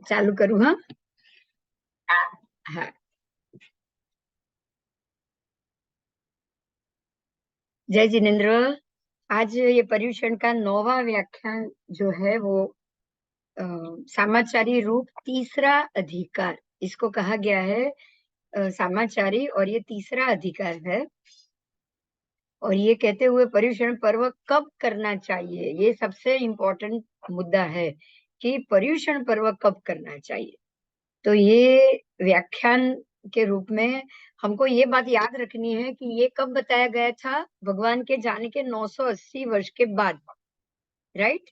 चालू करूँ? हाँ हाँ। जय जिनेन्द्र। आज ये पर्युषण का 9वां व्याख्यान जो है वो सामाचारी रूप तीसरा अधिकार, इसको कहा गया है सामाचारी, और ये तीसरा अधिकार है। और ये कहते हुए पर्युषण पर्व कब करना चाहिए, ये सबसे इम्पोर्टेंट मुद्दा है कि पर्युषण पर्व कब करना चाहिए। तो ये व्याख्यान के रूप में हमको ये बात याद रखनी है कि ये कब बताया गया था, भगवान के जाने के 980 वर्ष के बाद, राइट।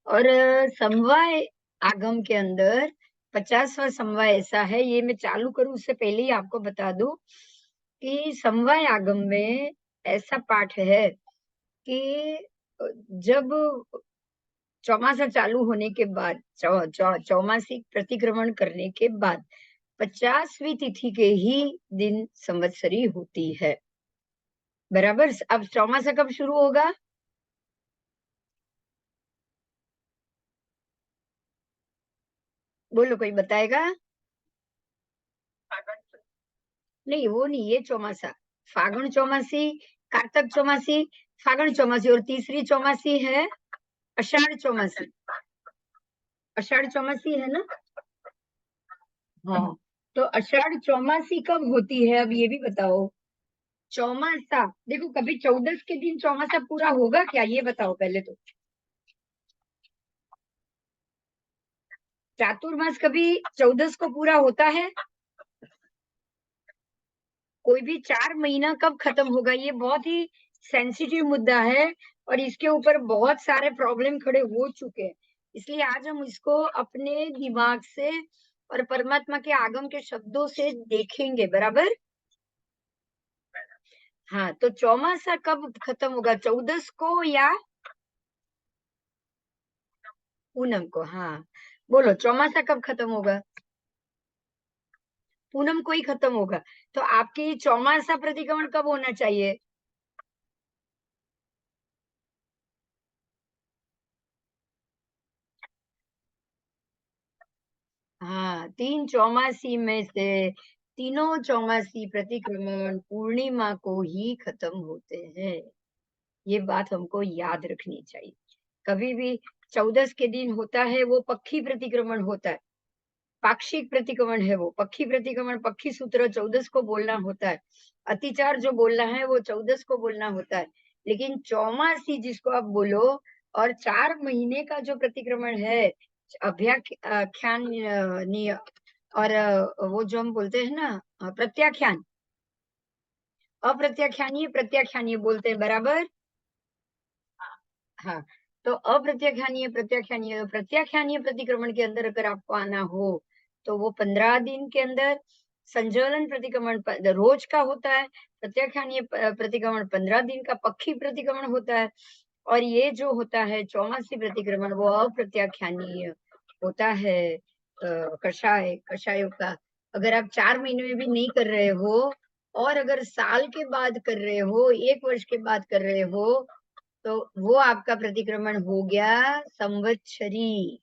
और समवाय आगम के अंदर 50वां समवाय ऐसा है, ये मैं चालू करूं उससे पहले ही आपको बता दूं कि समवाय आगम में ऐसा पाठ है कि जब चौमासा चालू होने के बाद, चौमासिक प्रतिक्रमण करने के बाद 50वीं तिथि के ही दिन संवत्सरी होती है, बराबर। अब चौमासा कब शुरू होगा? बोलो, कोई बताएगा? नहीं, वो नहीं, ये चौमासा फागुन चौमासी, कार्तक चौमासी, फागुन चौमासी, और तीसरी चौमासी है आषाढ़ चौमासी। आषाढ़ चौमासी है ना? हाँ। तो आषाढ़ चौमासी कब होती है, अब ये भी बताओ। चौमासा देखो, कभी 14 के दिन चौमासा पूरा होगा क्या, ये बताओ पहले तो। चातुर्मास कभी 14 को पूरा होता है? कोई भी 4 महीना कब खत्म होगा, ये बहुत ही सेंसिटिव मुद्दा है, और इसके ऊपर बहुत सारे प्रॉब्लम खड़े हो चुके हैं। इसलिए आज हम इसको अपने दिमाग से और परमात्मा के आगम के शब्दों से देखेंगे, बराबर। हाँ, तो चौमासा कब खत्म होगा, 14 को या पूनम को? हाँ, बोलो, चौमासा कब खत्म होगा? पूनम को ही खत्म होगा। तो आपकी चौमासा प्रतिक्रमण कब होना चाहिए? हाँ, 3 चौमासी में से तीनों चौमासी प्रतिक्रमण पूर्णिमा को ही खत्म होते हैं। ये बात हमको याद रखनी चाहिए। कभी भी 14 के दिन होता है वो पक्षी प्रतिक्रमण होता है, पाक्षिक प्रतिक्रमण है वो। पक्षी प्रतिक्रमण, पक्षी सूत्र 14 को बोलना होता है। अतिचार जो बोलना है वो 14 को बोलना होता है। लेकिन चौमासी जिसको आप बोलो, और 4 महीने का जो प्रतिक्रमण है, अभ्याख्यान और वो जो हम बोलते हैं ना, प्रत्याख्यान, अप्रत्याख्यानीय प्रत्याख्यानीय बोलते हैं, बराबर। हाँ, तो अप्रत्याख्यानीय प्रत्याख्यानीय, प्रत्याख्यानीय प्रतिक्रमण के अंदर अगर आपको आना हो तो वो 15 दिन के अंदर, संचालन प्रतिक्रमण रोज का होता है, प्रत्याख्यानीय प्रतिक्रमण 15 दिन का, पक्षी प्रतिक्रमण होता है, और ये जो होता है चौमासी प्रतिक्रमण वो अप्रत्याख्यानीय होता है। कषायों का अगर आप 4 महीने में भी नहीं कर रहे हो, और अगर साल के बाद कर रहे हो, 1 वर्ष के बाद कर रहे हो, तो वो आपका प्रतिक्रमण हो गया संवत्सरी।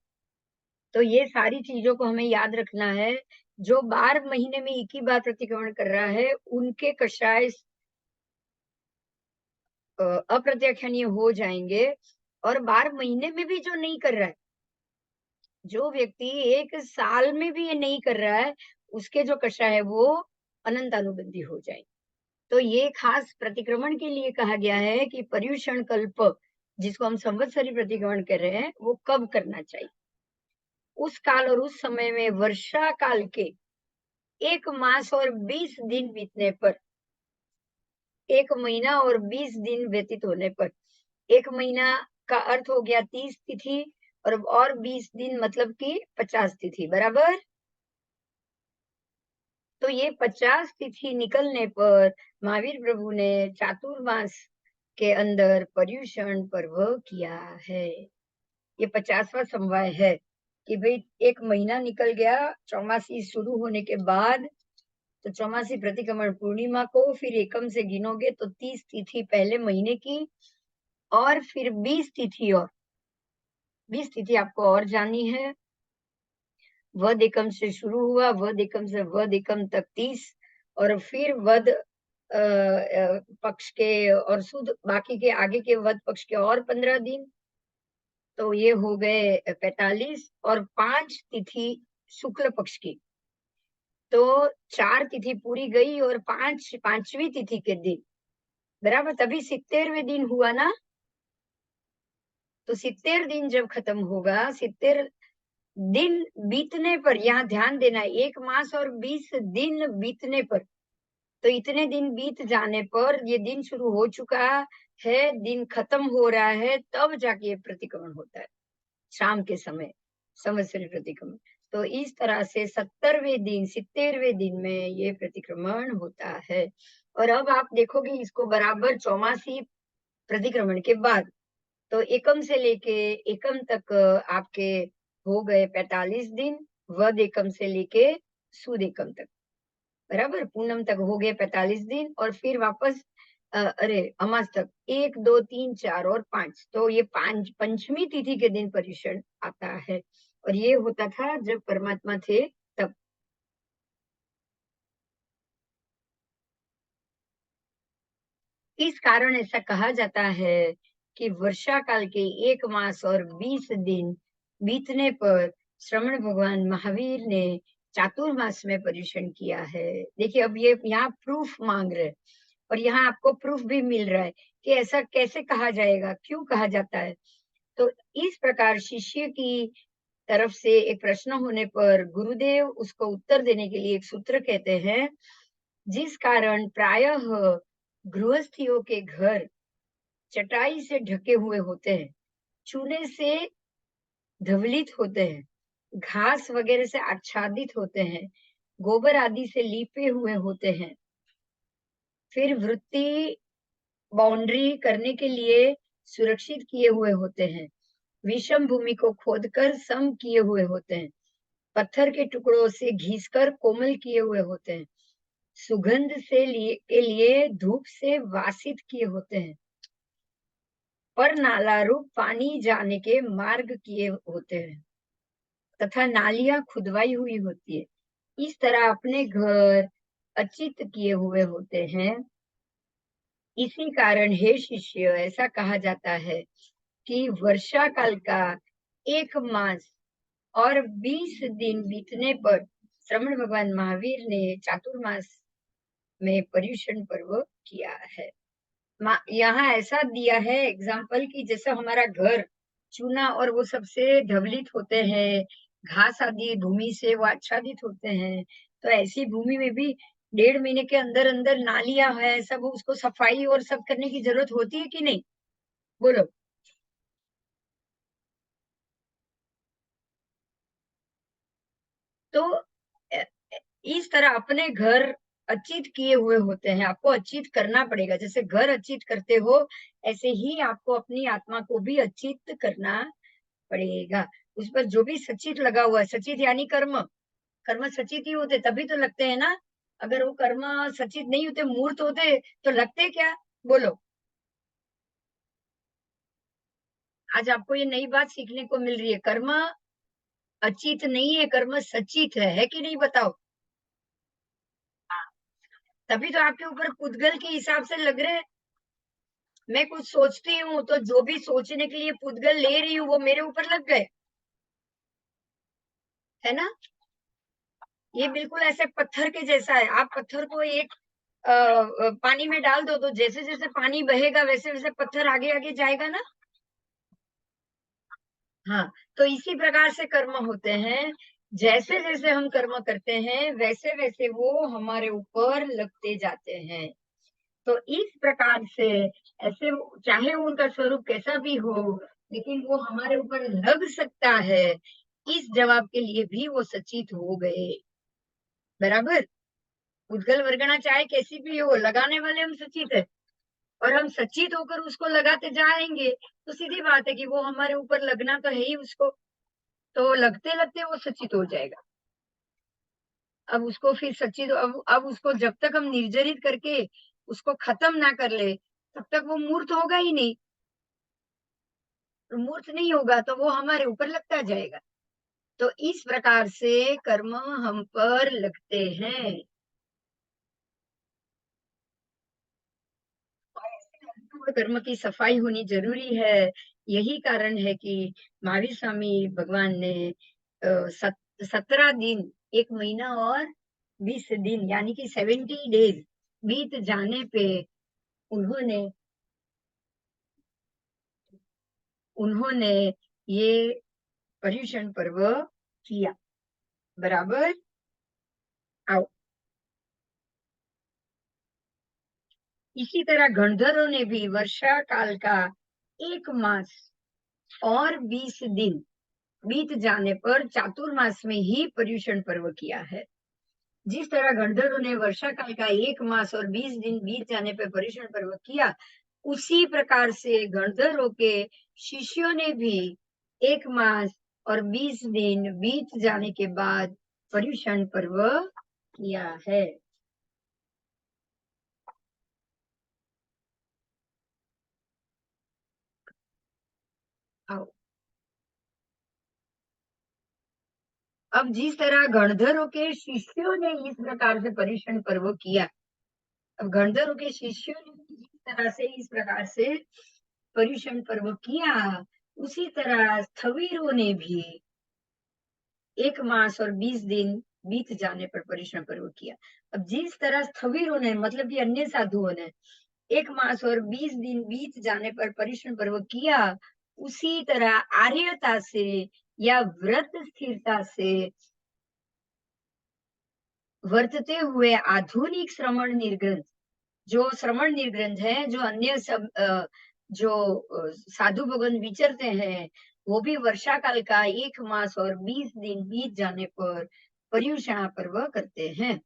तो ये सारी चीजों को हमें याद रखना है। जो 12 महीने में एक ही बार प्रतिक्रमण कर रहा है, उनके कषाय अप्रत्याख्यानीय हो जाएंगे। और 12 महीने में भी जो नहीं कर रहा है, जो व्यक्ति 1 साल में भी ये नहीं कर रहा है, उसके जो कषाय है वो अनंत अनुबंधी हो जाएंगे। तो ये खास प्रतिक्रमण के लिए कहा गया है कि पर्युषण कल्प, जिसको हम संवत्सरी प्रतिक्रमण कर रहे हैं, वो कब करना चाहिए। उस काल और उस समय में वर्षा काल के 1 मास और 20 दिन बीतने पर, 1 महीना और 20 दिन व्यतीत होने पर, 1 महीना का अर्थ हो गया 30 तिथि, और 20 दिन मतलब कि 50 तिथि, बराबर। तो ये 50 तिथि निकलने पर महावीर प्रभु ने चातुर्मास के अंदर पर्युषण पर्व किया है। ये 50वां समवाय है कि भाई 1 महीना निकल गया चौमासी शुरू होने के बाद, तो चौमासी प्रतिक्रमण पूर्णिमा को फिर एकम से गिनोगे तो 30 तिथि पहले महीने की, और फिर 20 तिथि और 20 तिथि आपको और जानी है। वध एकम से शुरू हुआ, वध एकम से वध एकम तक 30 और फिर वध पक्ष के और सुद बाकी के आगे के वध पक्ष के और 15 दिन, तो ये हो गए 45 और 5 तिथि शुक्ल पक्ष की। तो 4 तिथि पूरी गई और 5वीं तिथि के दिन बराबर, तभी 70वें दिन हुआ ना। तो 70 दिन जब खत्म होगा, 70 दिन बीतने पर, यहाँ ध्यान देना, 1 मास और 20 दिन बीतने पर, तो इतने दिन बीत जाने पर ये दिन शुरू हो चुका है, दिन खत्म हो रहा है, तब जाके ये प्रतिक्रमण होता है शाम के समय, संवत्सरी प्रतिक्रमण। तो इस तरह से 70वें दिन में ये प्रतिक्रमण होता है। और अब आप देखोगे इसको बराबर 84 प्रतिक्रमण के बाद, तो एकम से लेके एकम तक आपके हो गए 45 दिन, वध एकम से लेके सुद एकम तक, बराबर, पूनम तक हो गए 45 दिन और फिर वापस अरे अमास तक 1 2 3 4 और 5, तो ये पंचमी तिथि के दिन पर्युषण आता है। और ये होता था जब परमात्मा थे तब। इस कारण ऐसा कहा जाता है कि वर्षा काल के 1 मास और 20 दिन बीतने पर श्रवण भगवान महावीर ने चातुर्मास में पर्युषण किया है। देखिए अब ये यहाँ प्रूफ मांग रहे हैं और यहाँ आपको प्रूफ भी मिल रहा है कि ऐसा कैसे कहा जाएगा, क्यों कहा जाता है। तो इस प्रकार शिष्य की तरफ से एक प्रश्न होने पर गुरुदेव उसको उत्तर देने के लिए एक सूत्र कहते हैं, जिस कारण प्रायः गृहस्थियों के घर चटाई से ढके हुए होते हैं, चूने से धवलित होते हैं, घास वगैरह से आच्छादित होते हैं, गोबर आदि से लीपे हुए होते हैं, फिर वृत्ति बाउंड्री करने के लिए सुरक्षित किए हुए होते हैं, विषम भूमि को खोदकर सम किए हुए होते हैं, पत्थर के टुकड़ों से घिसकर कोमल किए हुए होते हैं, सुगंध से के लिए धूप से वासित किए होते हैं, पर नाला रूप पानी जाने के मार्ग किए होते हैं तथा नालियां खुदवाई हुई होती है। इस तरह अपने घर अचित किए हुए होते हैं। इसी कारण हे शिष्य, ऐसा कहा जाता है कि वर्षा काल का 1 मास और 20 दिन बीतने पर श्रवण भगवान महावीर ने चातुर्मास में पर्युषण पर्व किया है। यहाँ ऐसा दिया है एग्जाम्पल कि जैसे हमारा घर चूना और वो सबसे धवलित होते हैं, घास आदि भूमि से वो आच्छादित होते हैं, तो ऐसी भूमि में भी 1.5 महीने के अंदर अंदर नालियां है, सब उसको सफाई और सब करने की जरूरत होती है कि नहीं, बोलो। तो अ, इस तरह अपने घर अचित किए हुए होते हैं, आपको अचित करना पड़ेगा। जैसे घर अचित करते हो, ऐसे ही आपको अपनी आत्मा को भी अचित करना पड़ेगा। उस पर जो भी सचित लगा हुआ है, सचित यानी कर्म, कर्म सचित ही होते तभी तो लगते हैं ना। अगर वो कर्म सचित नहीं होते, मूर्त होते, तो लगते क्या, बोलो। आज आपको ये नई बात सीखने को मिल रही है, कर्म अचित नहीं है, कर्म सचित है कि नहीं, बताओ। तभी तो आपके ऊपर पुद्गल के हिसाब से लग रहे हैं। मैं कुछ सोचती हूँ तो जो भी सोचने के लिए पुद्गल ले रही हूँ वो मेरे ऊपर लग गए, है ना। ये बिल्कुल ऐसे पत्थर के जैसा है। आप पत्थर को एक पानी में डाल दो तो जैसे जैसे पानी बहेगा वैसे वैसे पत्थर आगे आगे जाएगा ना। हाँ, तो इसी प्रकार से कर्म होते हैं। जैसे जैसे हम कर्म करते हैं वैसे वैसे वो हमारे ऊपर लगते जाते हैं। तो इस प्रकार से ऐसे चाहे उनका स्वरूप कैसा भी हो, लेकिन वो हमारे ऊपर लग सकता है, इस जवाब के लिए भी वो सचेत हो गए, बराबर। उद्गल वर्गना चाहे कैसी भी हो, लगाने वाले हम सचेत है और हम सचेत होकर उसको लगाते जाएंगे तो सीधी बात है कि वो हमारे ऊपर लगना तो है ही उसको, तो लगते लगते वो सचेत हो जाएगा। अब उसको फिर सचेत, अब उसको जब तक हम निर्जरित करके उसको खत्म ना कर ले तब तक वो मूर्त होगा ही नहीं। मूर्त नहीं होगा तो वो हमारे ऊपर लगता जाएगा। तो इस प्रकार से कर्म हम पर लगते हैं। और ऐसे अंतःकरण कर्म की सफाई होनी जरूरी है। यही कारण है कि महावीर स्वामी भगवान ने 17 दिन, 1 महीना और 20 दिन यानी कि 70 डेज बीत जाने पे उन्होंने उन्होंने ये पर्युषण पर्व किया। बराबर। आओ, इसी तरह गणधरों ने भी वर्षा काल का 1 मास और 20 दिन बीत जाने पर चातुर्मास में ही पर्युषण पर्व किया है। जिस तरह गणधरों ने वर्षा काल का 1 मास और 20 दिन बीत जाने पर पर्युषण पर्व किया, उसी प्रकार से गणधरों के शिष्यों ने भी 1 मास और 20 दिन बीत जाने के बाद पर्युषण पर्व किया है। आओ, अब जिस तरह गणधरों के शिष्यों ने इस प्रकार से पर्युषण पर्व किया, अब गणधरों के शिष्यों ने जिस तरह से इस प्रकार से पर्युषण पर्व किया, उसी तरह स्थविरों ने भी 1 मास और 20 दिन बीत जाने पर पर्युषण पर्व किया। अब जिस तरह स्थविरों ने मतलब कि अन्य साधुओं ने 1 मास और 20 दिन बीत जाने पर पर्युषण पर्व किया, उसी तरह आर्यता से या व्रत स्थिरता से वर्तते हुए आधुनिक श्रमण निर्ग्रंथ, जो श्रमण निर्ग्रंथ है, जो अन्य सब जो साधु भगवान विचरते हैं, वो भी वर्षा काल का 1 मास और 20 दिन बीत जाने पर पर्युषणा पर्व करते हैं।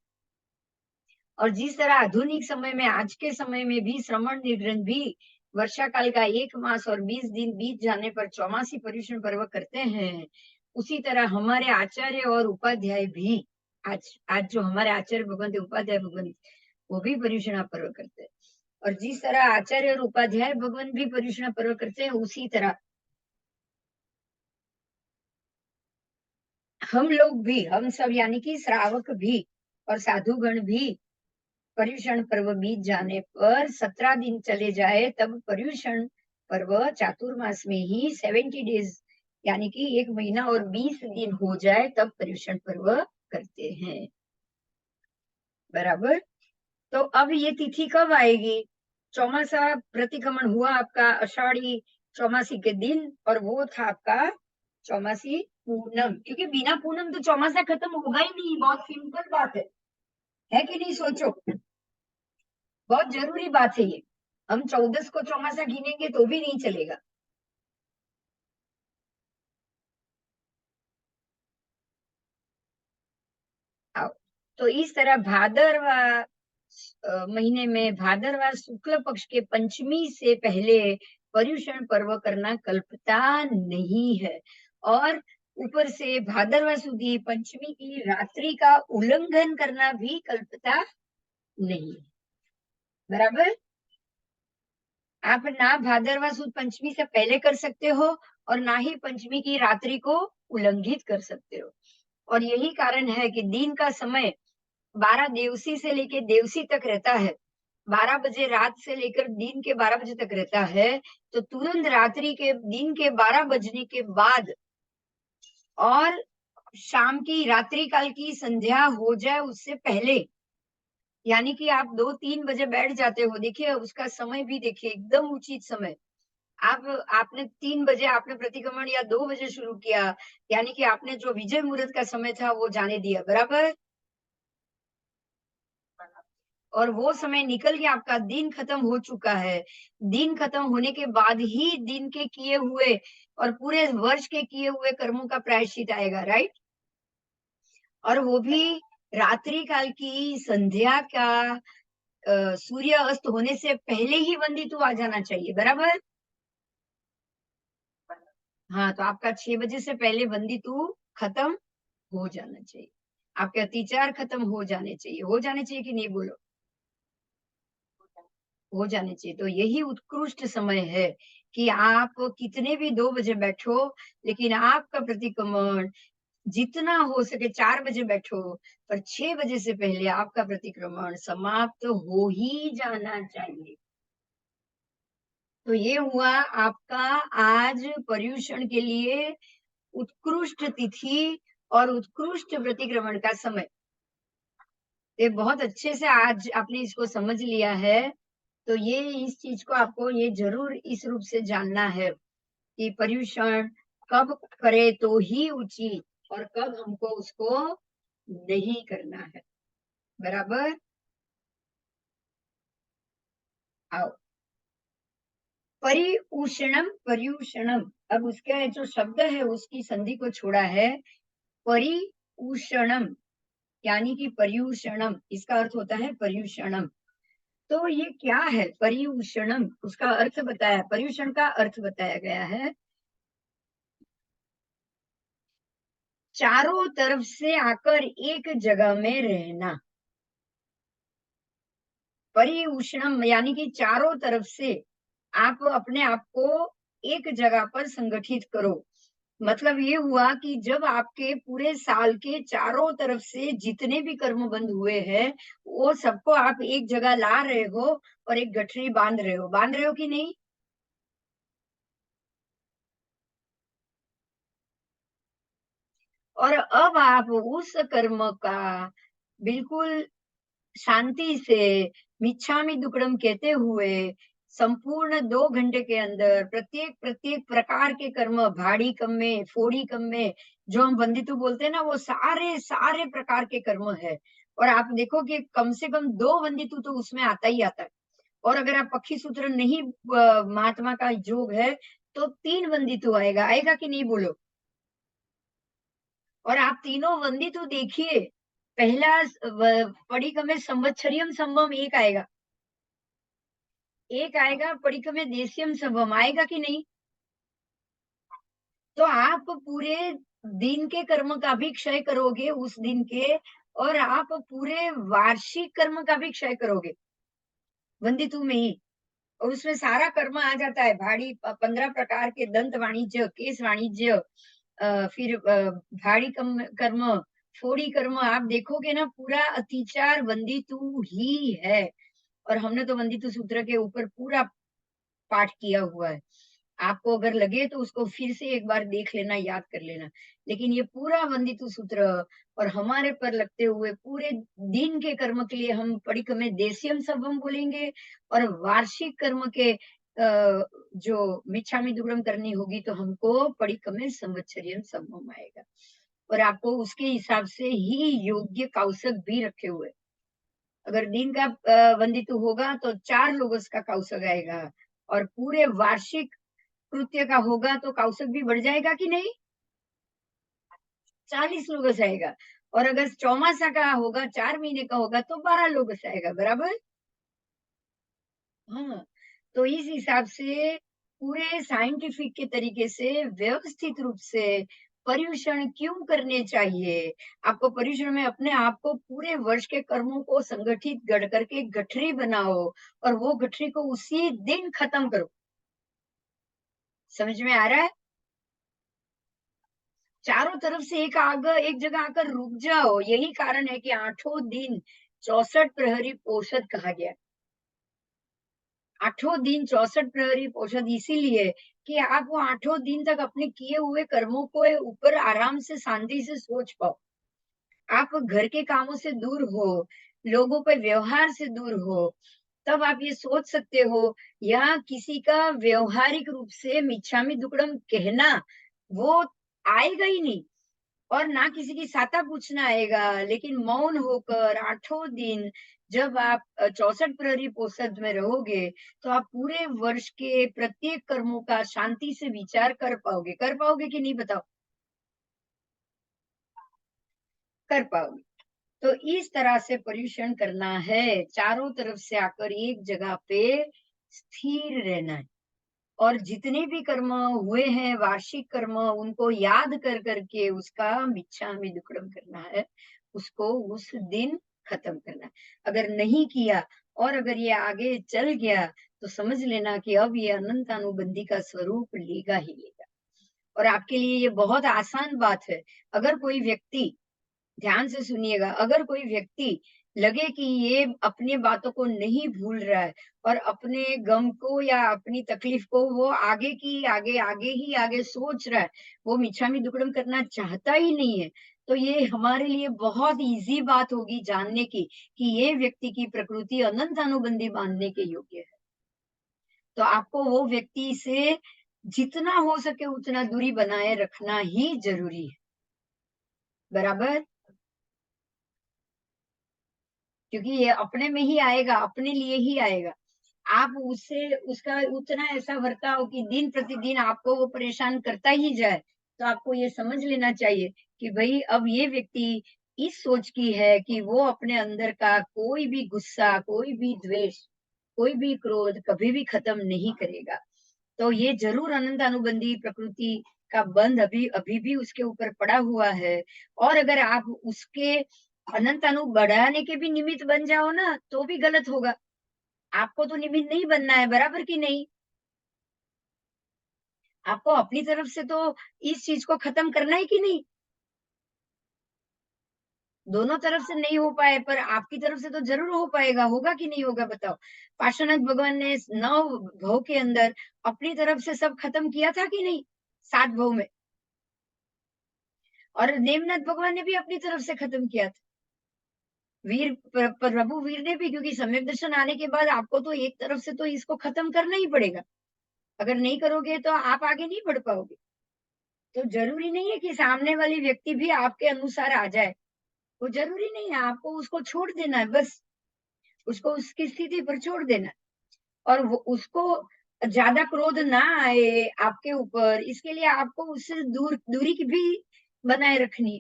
और जिस तरह आधुनिक समय में, आज के समय में भी श्रमण निर्ग्रंथ भी वर्षा काल का 1 मास और 20 दिन बीत जाने पर चौमासी पर्युषण पर्व करते हैं, उसी तरह हमारे आचार्य और उपाध्याय भी आज जो हमारे आचार्य भगवान थे, उपाध्याय भगवान, वो भी पर्युषणा पर्व करते हैं। और जिस तरह आचार्य और उपाध्याय भगवान भी पर्युषणा पर्व करते हैं, उसी तरह हम लोग भी, हम सब यानी कि श्रावक भी और साधुगण भी पर्युषण पर्व बीत जाने पर 17 दिन चले जाए तब पर्युषण पर्व चातुर्मास में ही 70 डेज यानी कि 1 महीना और 20 दिन हो जाए तब पर्युषण पर्व करते हैं। बराबर। तो अब ये तिथि कब आएगी? चौमासा प्रतिक्रमण हुआ आपका आषाढ़ी चौमासी के दिन, और वो था आपका चौमासी पूनम, क्योंकि बिना पूनम तो चौमासा खत्म होगा ही नहीं। बहुत सिंपल बात है कि नहीं? सोचो, बहुत जरूरी बात है ये। हम 14 को चौमासा गिनेंगे तो भी नहीं चलेगा। आओ, तो इस तरह भादरवा महीने में भादरवा शुक्ल पक्ष के पंचमी से पहले पर्युषण पर्व करना कल्पता नहीं है। और ऊपर से भादरवा सुदी पंचमी की रात्रि का उल्लंघन करना भी कल्पता नहीं है। बराबर। आप ना भादरवा सुद पंचमी से पहले कर सकते हो और ना ही पंचमी की रात्रि को उल्लंघित कर सकते हो। और यही कारण है कि दिन का समय 12 देवसी से लेके देवसी तक रहता है, 12 बजे रात से लेकर दिन के 12 बजे तक रहता है। तो तुरंत रात्रि के दिन के 12 बजने के बाद और शाम की रात्रि काल की संध्या हो जाए उससे पहले, यानी कि आप 2-3 बजे बैठ जाते हो, देखिए उसका समय भी देखिए, एकदम उचित समय। आप आपने 3 बजे आपने प्रतिक्रमण या 2 बजे शुरू किया, यानी कि आपने जो विजय मुहूर्त का समय था वो जाने दिया। बराबर। और वो समय निकल के आपका दिन खत्म हो चुका है। दिन खत्म होने के बाद ही दिन के किए हुए और पूरे वर्ष के किए हुए कर्मों का प्रायश्चित आएगा, राइट? और वो भी रात्रि काल की संध्या का सूर्य अस्त होने से पहले ही वंदितु आ जाना चाहिए। बराबर। हाँ, तो आपका 6 बजे से पहले वंदितु खत्म हो जाना चाहिए। आपके अतिचार खत्म हो जाने चाहिए। हो जाने चाहिए कि नहीं? बोलो। हो जाने चाहिए। तो यही उत्कृष्ट समय है कि आप कितने भी 2 बजे बैठो, लेकिन आपका प्रतिक्रमण जितना हो सके 4 बजे बैठो, पर 6 बजे से पहले आपका प्रतिक्रमण समाप्त हो ही जाना चाहिए। तो ये हुआ आपका आज पर्युषण के लिए उत्कृष्ट तिथि और उत्कृष्ट प्रतिक्रमण का समय। ये बहुत अच्छे से आज आपने इसको समझ लिया है, तो ये इस चीज़ को आपको ये ज़रूर इस रूप से जानना है कि पर्युषण कब करें तो ही उचित और कब हमको उसको नहीं करना है। बराबर? आओ। परिउषणम, पर्युषणम। अब उसका जो शब्द है उसकी संधि को छोड़ा है। परिउषणम यानी कि पर्युषणम, इसका अर्थ होता है पर्युषणम। तो ये क्या है पर्युषणम? उसका अर्थ बताया, पर्युषण का अर्थ बताया गया है, चारों तरफ से आकर एक जगह में रहना। परिउष्णम यानी कि चारों तरफ से आप अपने आप को एक जगह पर संगठित करो। मतलब ये हुआ कि जब आपके पूरे साल के चारों तरफ से जितने भी कर्म बंध हुए हैं, वो सबको आप एक जगह ला रहे हो और एक गठरी बांध रहे हो। बांध रहे हो कि नहीं? और अब आप उस कर्म का बिल्कुल शांति से मिच्छामि दुक्कडम कहते हुए संपूर्ण 2 घंटे के अंदर प्रत्येक प्रत्येक प्रकार के कर्म भाड़ी कम्मे, फोड़ी कम्मे, जो हम वंदितु बोलते हैं ना, वो सारे सारे प्रकार के कर्म है। और आप देखो कि कम से कम 2 वंदितु तो उसमें आता ही आता है। और अगर आप पक्षी सूत्र नहीं महात्मा का योग है, तो 3 वंदितु आएगा। आएगा कि नहीं बोलो? और आप तीनों वंदितु देखिए, पहला पढ़िक में संवत्सरियम संभवम एक आएगा। एक आएगा पढ़िक में देशियम संभवम आएगा कि नहीं? तो आप पूरे दिन के कर्म का भी क्षय करोगे उस दिन के, और आप पूरे वार्षिक कर्म का भी क्षय करोगे, वंदितु में ही। और उसमें सारा कर्म आ जाता है, भाड़ी 15 प्रकार के दंत वाणिज्य, केस वाणिज्य, फिर भाड़ी कर्म, फोड़ी कर्म, आप देखोगे ना पूरा अतिचार वंदितु ही है। और हमने तो वंदितु सूत्र के ऊपर पूरा पाठ किया हुआ है। आपको अगर लगे तो उसको फिर से एक बार देख लेना, याद कर लेना। लेकिन ये पूरा वंदितु सूत्र और हमारे पर लगते हुए पूरे दिन के कर्म के लिए हम पढ़िक में देशियम सभम बोलेंगे, और वार्षिक कर्म के जो मिच्छामि दुक्कडम करनी होगी तो हमको पढ़िक में संवत्सरियम सभम आएगा। और आपको उसके हिसाब से ही योग्य कौशक भी रखे हुए। अगर दिन का वंदितु होगा तो 4 लोगों का कौशक आएगा, और पूरे वार्षिक कृत्य का होगा तो कौशक भी बढ़ जाएगा कि नहीं? 40 लोगों से आएगा। और अगर चौमासा का होगा, 4 महीने का होगा तो 12 लोगों से आएगा, बराबर? हाँ, तो इस हिसाब से पूरे साइंटिफिक के तरीके से व्यवस्थित रूप से पर्युषण क्यों करने चाहिए? आपको पर्युषण में अपने आप को पूरे वर्ष के कर्मों को संगठित गढ़ करके गठरी बनाओ, और वो गठरी को उसी दिन खत्म करो। समझ में आ रहा है? चारों तरफ से एक जगह आकर रुक जाओ। यही कारण है कि आठों दिन 64 प्रहरी पोषद कहा गया। आठों दिन 64 प्रहरी पोषद इसीलिए कि आप वो आठों दिन तक अपने किए हुए कर्मों को ऊपर आराम से शांति से सोच पाओ। आप घर के कामों से दूर हो, लोगों के व्यवहार से दूर हो, तब आप ये सोच सकते हो, या किसी का व्यवहारिक रूप से मिच्छामि दुक्कडम कहना वो आएगा ही नहीं। और ना किसी की साता पूछना आएगा, लेकिन मौन होकर आठों दिन जब आप 64 प्रहरी पोसद में रहोगे, तो आप पूरे वर्ष के प्रत्येक कर्मों का शांति से विचार कर पाओगे। कर पाओगे कि नहीं बताओ? कर पाओगे। तो इस तरह से पर्युषण करना है, चारों तरफ से आकर एक जगह पे स्थिर रहना है। और जितने भी कर्म हुए हैं, वार्षिक कर्म, उनको याद कर करके उसका मिच्छामि दुक्कडम करना है, उसको उस दिन खत्म करना है। अगर नहीं किया और अगर ये आगे चल गया तो समझ लेना कि अब ये अनंत अनुबंधी का स्वरूप लेगा ही लेगा। और आपके लिए ये बहुत आसान बात है। अगर कोई व्यक्ति, ध्यान से सुनिएगा, अगर कोई व्यक्ति लगे कि ये अपनी बातों को नहीं भूल रहा है और अपने गम को या अपनी तकलीफ को वो आगे की आगे, आगे ही आगे सोच रहा है, वो मिच्छामी दुक्कडम करना चाहता ही नहीं है, तो ये हमारे लिए बहुत ईज़ी बात होगी जानने की कि ये व्यक्ति की प्रकृति अनंत अनुबंधी मानने के योग्य है। तो आपको वो व्यक्ति से जितना हो सके उतना दूरी बनाए रखना ही ज़रूरी है। बराबर? क्योंकि ये अपने में ही आएगा, अपने लिए ही आएगा। आप उससे उसका उतना ऐसा बर्ताव कि दिन प्रतिदिन आपको वो परेशान करता ही जाए, तो आपको ये समझ लेना चाहिए कि भई अब ये व्यक्ति इस सोच की है कि वो अपने अंदर का कोई भी गुस्सा, कोई भी द्वेष, कोई भी क्रोध कभी भी खत्म नहीं करेगा। तो ये ज़रूर अनंत अनुबंधी प्रकृति का बंध अभी अभी भी उसके ऊपर पड़ा हुआ है। और अगर आप उसके अनंत अनु बढ़ाने के भी निमित्त बन जाओ ना, तो भी गलत होगा। आपको तो निमित्त नहीं बनना है, बराबर कि नहीं? आपको अपनी तरफ से तो इस चीज़ को खत्म करना है कि नहीं? दोनों तरफ से नहीं हो पाए, पर आपकी तरफ से तो ज़रूर हो पाएगा, होगा कि नहीं होगा बताओ? पार्श्वनाथ भगवान ने 9 भव के अंदर अपनी तरफ से सब खत्म किया था कि नहीं? 7 भव में। और नेमनाथ भगवान ने भी अपनी तरफ से खत्म किया था। प्रभु वीर ने भी, क्योंकि सम्यक दर्शन आने के बाद आपको तो एक तरफ से तो इसको खत्म करना ही पड़ेगा। अगर नहीं करोगे तो आप आगे नहीं बढ़ पाओगे। तो ज़रूरी नहीं है कि सामने वाली व्यक्ति भी आपके अनुसार आ जाए। वो ज़रूरी नहीं है, आपको उसको छोड़ देना है बस। उसको उसकी स्थिति पर छोड़ देना है। और वो उसको ज़्यादा क्रोध ना आए आपके ऊपर, इसके लिए आपको उससे दूरी की भी बनाए रखनी है।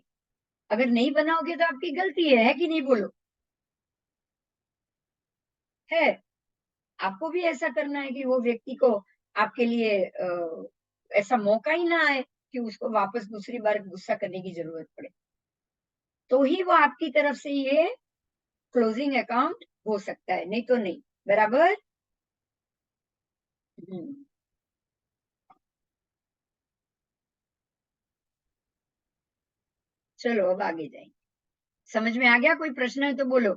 अगर नहीं बनाओगे तो आपकी गलती है कि नहीं बोलो? है। आपको भी ऐसा करना है कि वो व्यक्ति को आपके लिए ऐसा मौका ही ना आए कि उसको वापस दूसरी बार गुस्सा करने की ज़रूरत पड़े। तो ही वो आपकी तरफ से ये क्लोजिंग अकाउंट हो सकता है, नहीं तो नहीं। बराबर? हुँ। चलो अब आगे जाएँ। समझ में आ गया? कोई प्रश्न है तो बोलो।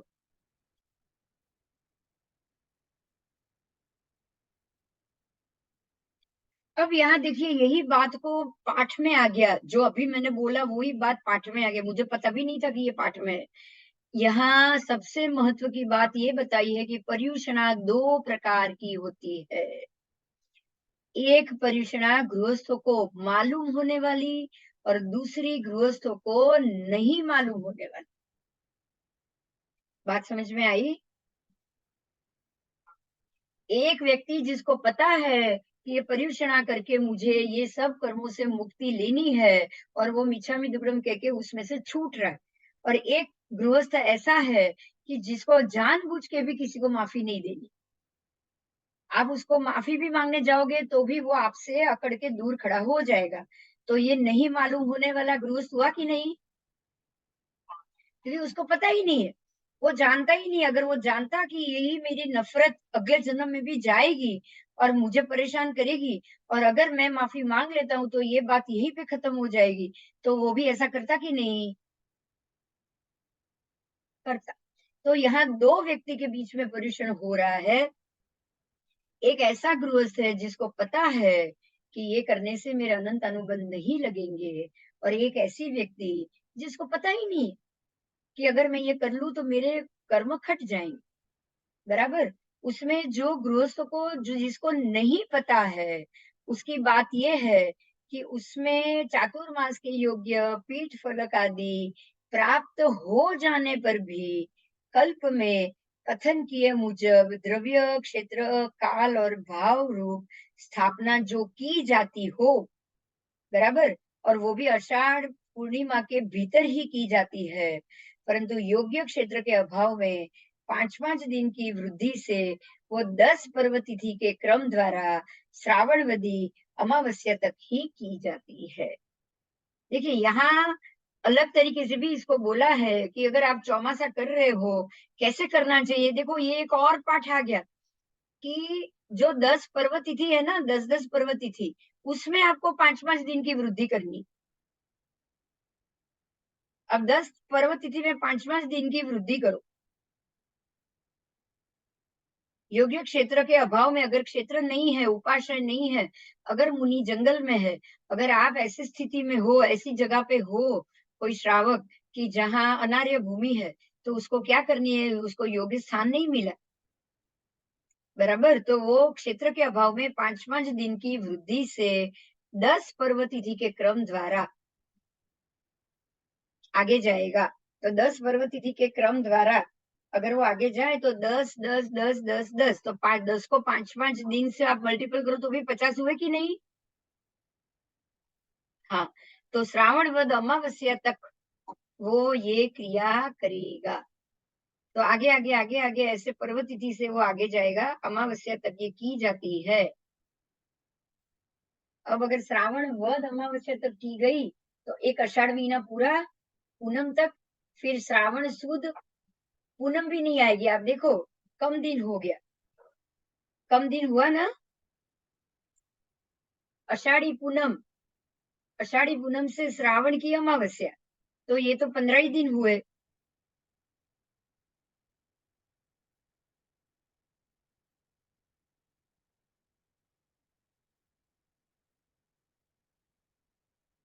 अब यहाँ देखिए यही बात को पाठ में आ गया, जो अभी मैंने बोला वही बात पाठ में आ गया। मुझे पता भी नहीं था कि ये पाठ में है। यहाँ सबसे महत्व की बात ये बताई है कि पर्युषणा 2 प्रकार की होती है। एक पर्युषणा गृहस्थों को मालूम होने वाली और दूसरी गृहस्थों को नहीं मालूम होने वाली। बात समझ में आई? एक व्यक्ति जिसको पता है कि ये पर्युषणा करके मुझे ये सब कर्मों से मुक्ति लेनी है और वो मिच्छामि दुक्कडम कह के उसमें से छूट रहा है। और एक गृहस्थ ऐसा है कि जिसको जानबूझ के भी किसी को माफ़ी नहीं देनी। आप उसको माफ़ी भी माँगने जाओगे तो भी वो आपसे अकड़ के दूर खड़ा हो जाएगा। तो ये नहीं मालूम होने वाला गृहस्थ हुआ कि नहीं? क्योंकि उसको पता ही नहीं है। वो जानता ही नहीं, अगर वो जानता कि यही मेरी नफ़रत अगले जन्म में भी जाएगी और मुझे परेशान करेगी और अगर मैं माफ़ी माँग लेता हूँ तो ये बात यहीं पे ख़त्म हो जाएगी, तो वो भी ऐसा करता कि नहीं? करता। तो यहाँ 2 व्यक्ति के बीच में परीक्षण हो रहा है। एक ऐसा गृहस्थ है जिसको पता है कि ये करने से मेरे अनंत अनुबंध नहीं लगेंगे और एक ऐसी व्यक्ति जिसको पता ही नहीं कि अगर मैं ये कर लूँ तो मेरे कर्म खट जाएँगे। बराबर? उसमें जो गृहस्थ को जो जिसको नहीं पता है, उसकी बात ये है कि उसमें चातुर्मास के योग्य पीठ फलक आदि प्राप्त हो जाने पर भी कल्प में कथन किए मुजब द्रव्य, क्षेत्र, काल और भाव रूप स्थापना जो की जाती हो, बराबर? और वो भी आषाढ़ पूर्णिमा के भीतर ही की जाती है, परंतु योग्य क्षेत्र के अभाव में 5-5 दिन की वृद्धि से वो 10 पर्व तिथि के क्रम द्वारा श्रावणवदी अमावस्या तक ही की जाती है। देखिए यहाँ अलग तरीके से भी इसको बोला है कि अगर आप चौमासा कर रहे हो, कैसे करना चाहिए? देखो ये एक और पाठ आ गया कि जो 10 पर्व तिथि है ना, 10-10 पर्व तिथि, उसमें आपको 5-5 दिन की वृद्धि करनी। अब 10 पर्व तिथि में 5-5 दिन की वृद्धि करो। योग्य क्षेत्र के अभाव में, अगर क्षेत्र नहीं है, उपाश्रय नहीं है, अगर मुनि जंगल में है, अगर आप ऐसी स्थिति में हो, ऐसी जगह पे हो, कोई श्रावक कि जहाँ अनार्य भूमि है, तो उसको क्या करनी है? उसको योग्य स्थान नहीं मिला, बराबर? तो वो क्षेत्र के अभाव में 5-5 दिन की वृद्धि से 10 पर्व तिथि के क्रम द्वारा आगे जाएगा। तो 10 पर्व तिथि के क्रम द्वारा अगर वो आगे जाए तो 10, 10, 10, 10, 10, तो 10 को 5-5 दिन से आप मल्टीपल करो तो भी 50 हुए कि नहीं? हाँ, तो श्रावण वद अमावस्या तक वो ये क्रिया करेगा। तो आगे, आगे, आगे, आगे ऐसे पर्व तिथि से वो आगे जाएगा, अमावस्या तक ये की जाती है। अब अगर श्रावण वद अमावस्या तक की गई, तो एक आषाढ़ महीना पूरा, पूनम तक, फिर श्रावण सुद पूनम भी नहीं आएगी। आप देखो, कम दिन हो गया, कम दिन हुआ ना, आषाढ़ी पूनम, आषाढ़ी पूनम से श्रावण की अमावस्या, तो ये तो 15 ही दिन हुए।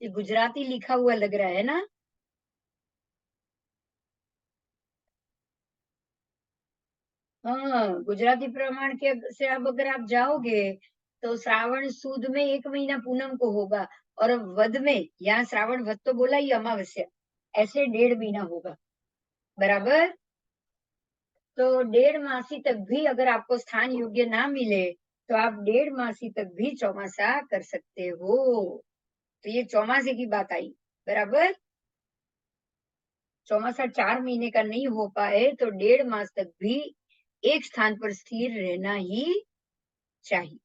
ये गुजराती लिखा हुआ लग रहा है ना? हाँ, गुजराती प्रमाण के से अब अगर आप जाओगे तो श्रावण सुद में 1 महीना पूनम को होगा, और वद में, यहाँ श्रावण वद तो बोला ही, अमावस्या, ऐसे 1.5 महीना होगा, बराबर? तो 1.5 मासी तक भी अगर आपको स्थान योग्य ना मिले, तो आप 1.5 मासी तक भी चौमासा कर सकते हो। तो ये चौमासे की बात आई, बराबर? चौमासा 4 महीने का नहीं हो पाए तो 1.5 मास तक भी एक स्थान पर स्थिर रहना ही चाहिए।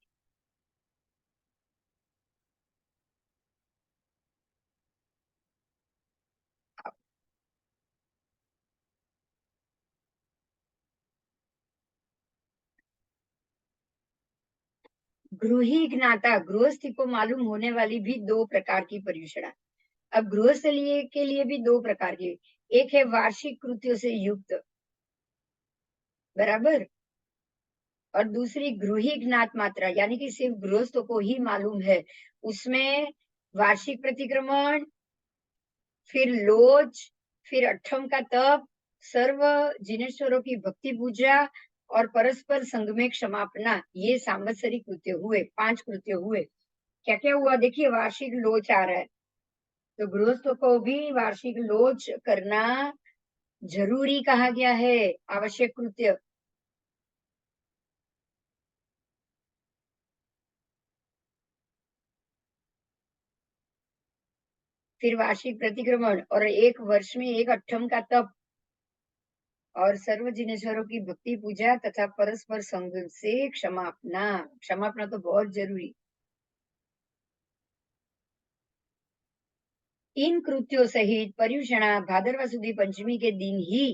गृही ज्ञाता, गृहस्थी को मालूम होने वाली भी 2 प्रकार की पर्युषणा। अब गृहस्थ लिए के लिए भी 2 प्रकार की, एक है वार्षिक कृत्यों से युक्त, बराबर? और दूसरी गृही ज्ञात मात्रा, यानी कि सिर्फ गृहस्थों को ही मालूम है। उसमें वार्षिक प्रतिक्रमण, फिर लोज, फिर अट्ठम का तप, सर्व जिनेश्वरों की भक्ति पूजा, और परस्पर संग में क्षमापना, ये सांवत्सरिक कृत्य हुए, 5 कृत्य हुए। क्या क्या हुआ देखिए, वार्षिक लोच आ रहा है, तो गृहस्थों को भी वार्षिक लोच करना जरूरी कहा गया है, आवश्यक कृत्य। फिर वार्षिक प्रतिक्रमण, और 1 वर्ष में 1 अट्ठम का तप, और सर्व जिनेश्वरों की भक्ति पूजा तथा परस्पर संग से क्षमापना। क्षमापना तो बहुत जरूरी। इन कृत्यों सहित पर्युषणा भादरवा सुदी पंचमी के दिन ही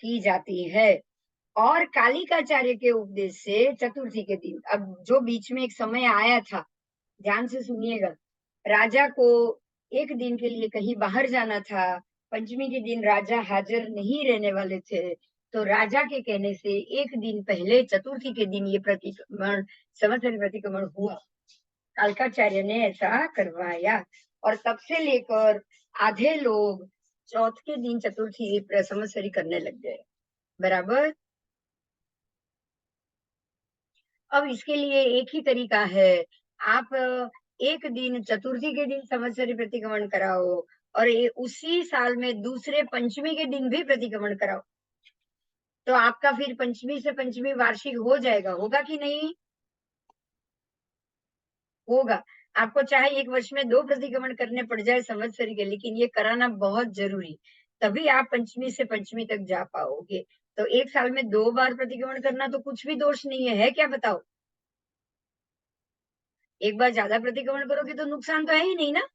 की जाती है, और कालिकाचार्य के उपदेश से चतुर्थी के दिन। अब जो बीच में एक समय आया था, ध्यान से सुनिएगा, राजा को 1 दिन के लिए कहीं बाहर जाना था, पंचमी के दिन राजा हाजिर नहीं रहने वाले थे, तो राजा के कहने से 1 दिन पहले चतुर्थी के दिन ये प्रतिक्रमण, संवत्सरी प्रतिक्रमण हुआ। कालकाचार्य ने ऐसा करवाया, और तब से लेकर आधे लोग चौथ के दिन चतुर्थी संवत्सरी करने लग गए, बराबर? अब इसके लिए एक ही तरीका है, आप 1 दिन चतुर्थी के दिन संवत्सरी प्रतिक्रमण कराओ, और उसी साल में दूसरे पंचमी के दिन भी प्रतिक्रमण कराओ, तो आपका फिर पंचमी से पंचमी वार्षिक हो जाएगा, होगा कि नहीं? होगा। आपको चाहे 1 वर्ष में 2 प्रतिक्रमण करने पड़ जाए संवत्सरी के, लेकिन ये कराना बहुत जरूरी, तभी आप पंचमी से पंचमी तक जा पाओगे। तो 1 साल में 2 बार प्रतिक्रमण करना तो कुछ भी दोष नहीं है क्या, बताओ? एक बार ज्यादा प्रतिक्रमण करोगे तो नुकसान तो है ही नहीं ना।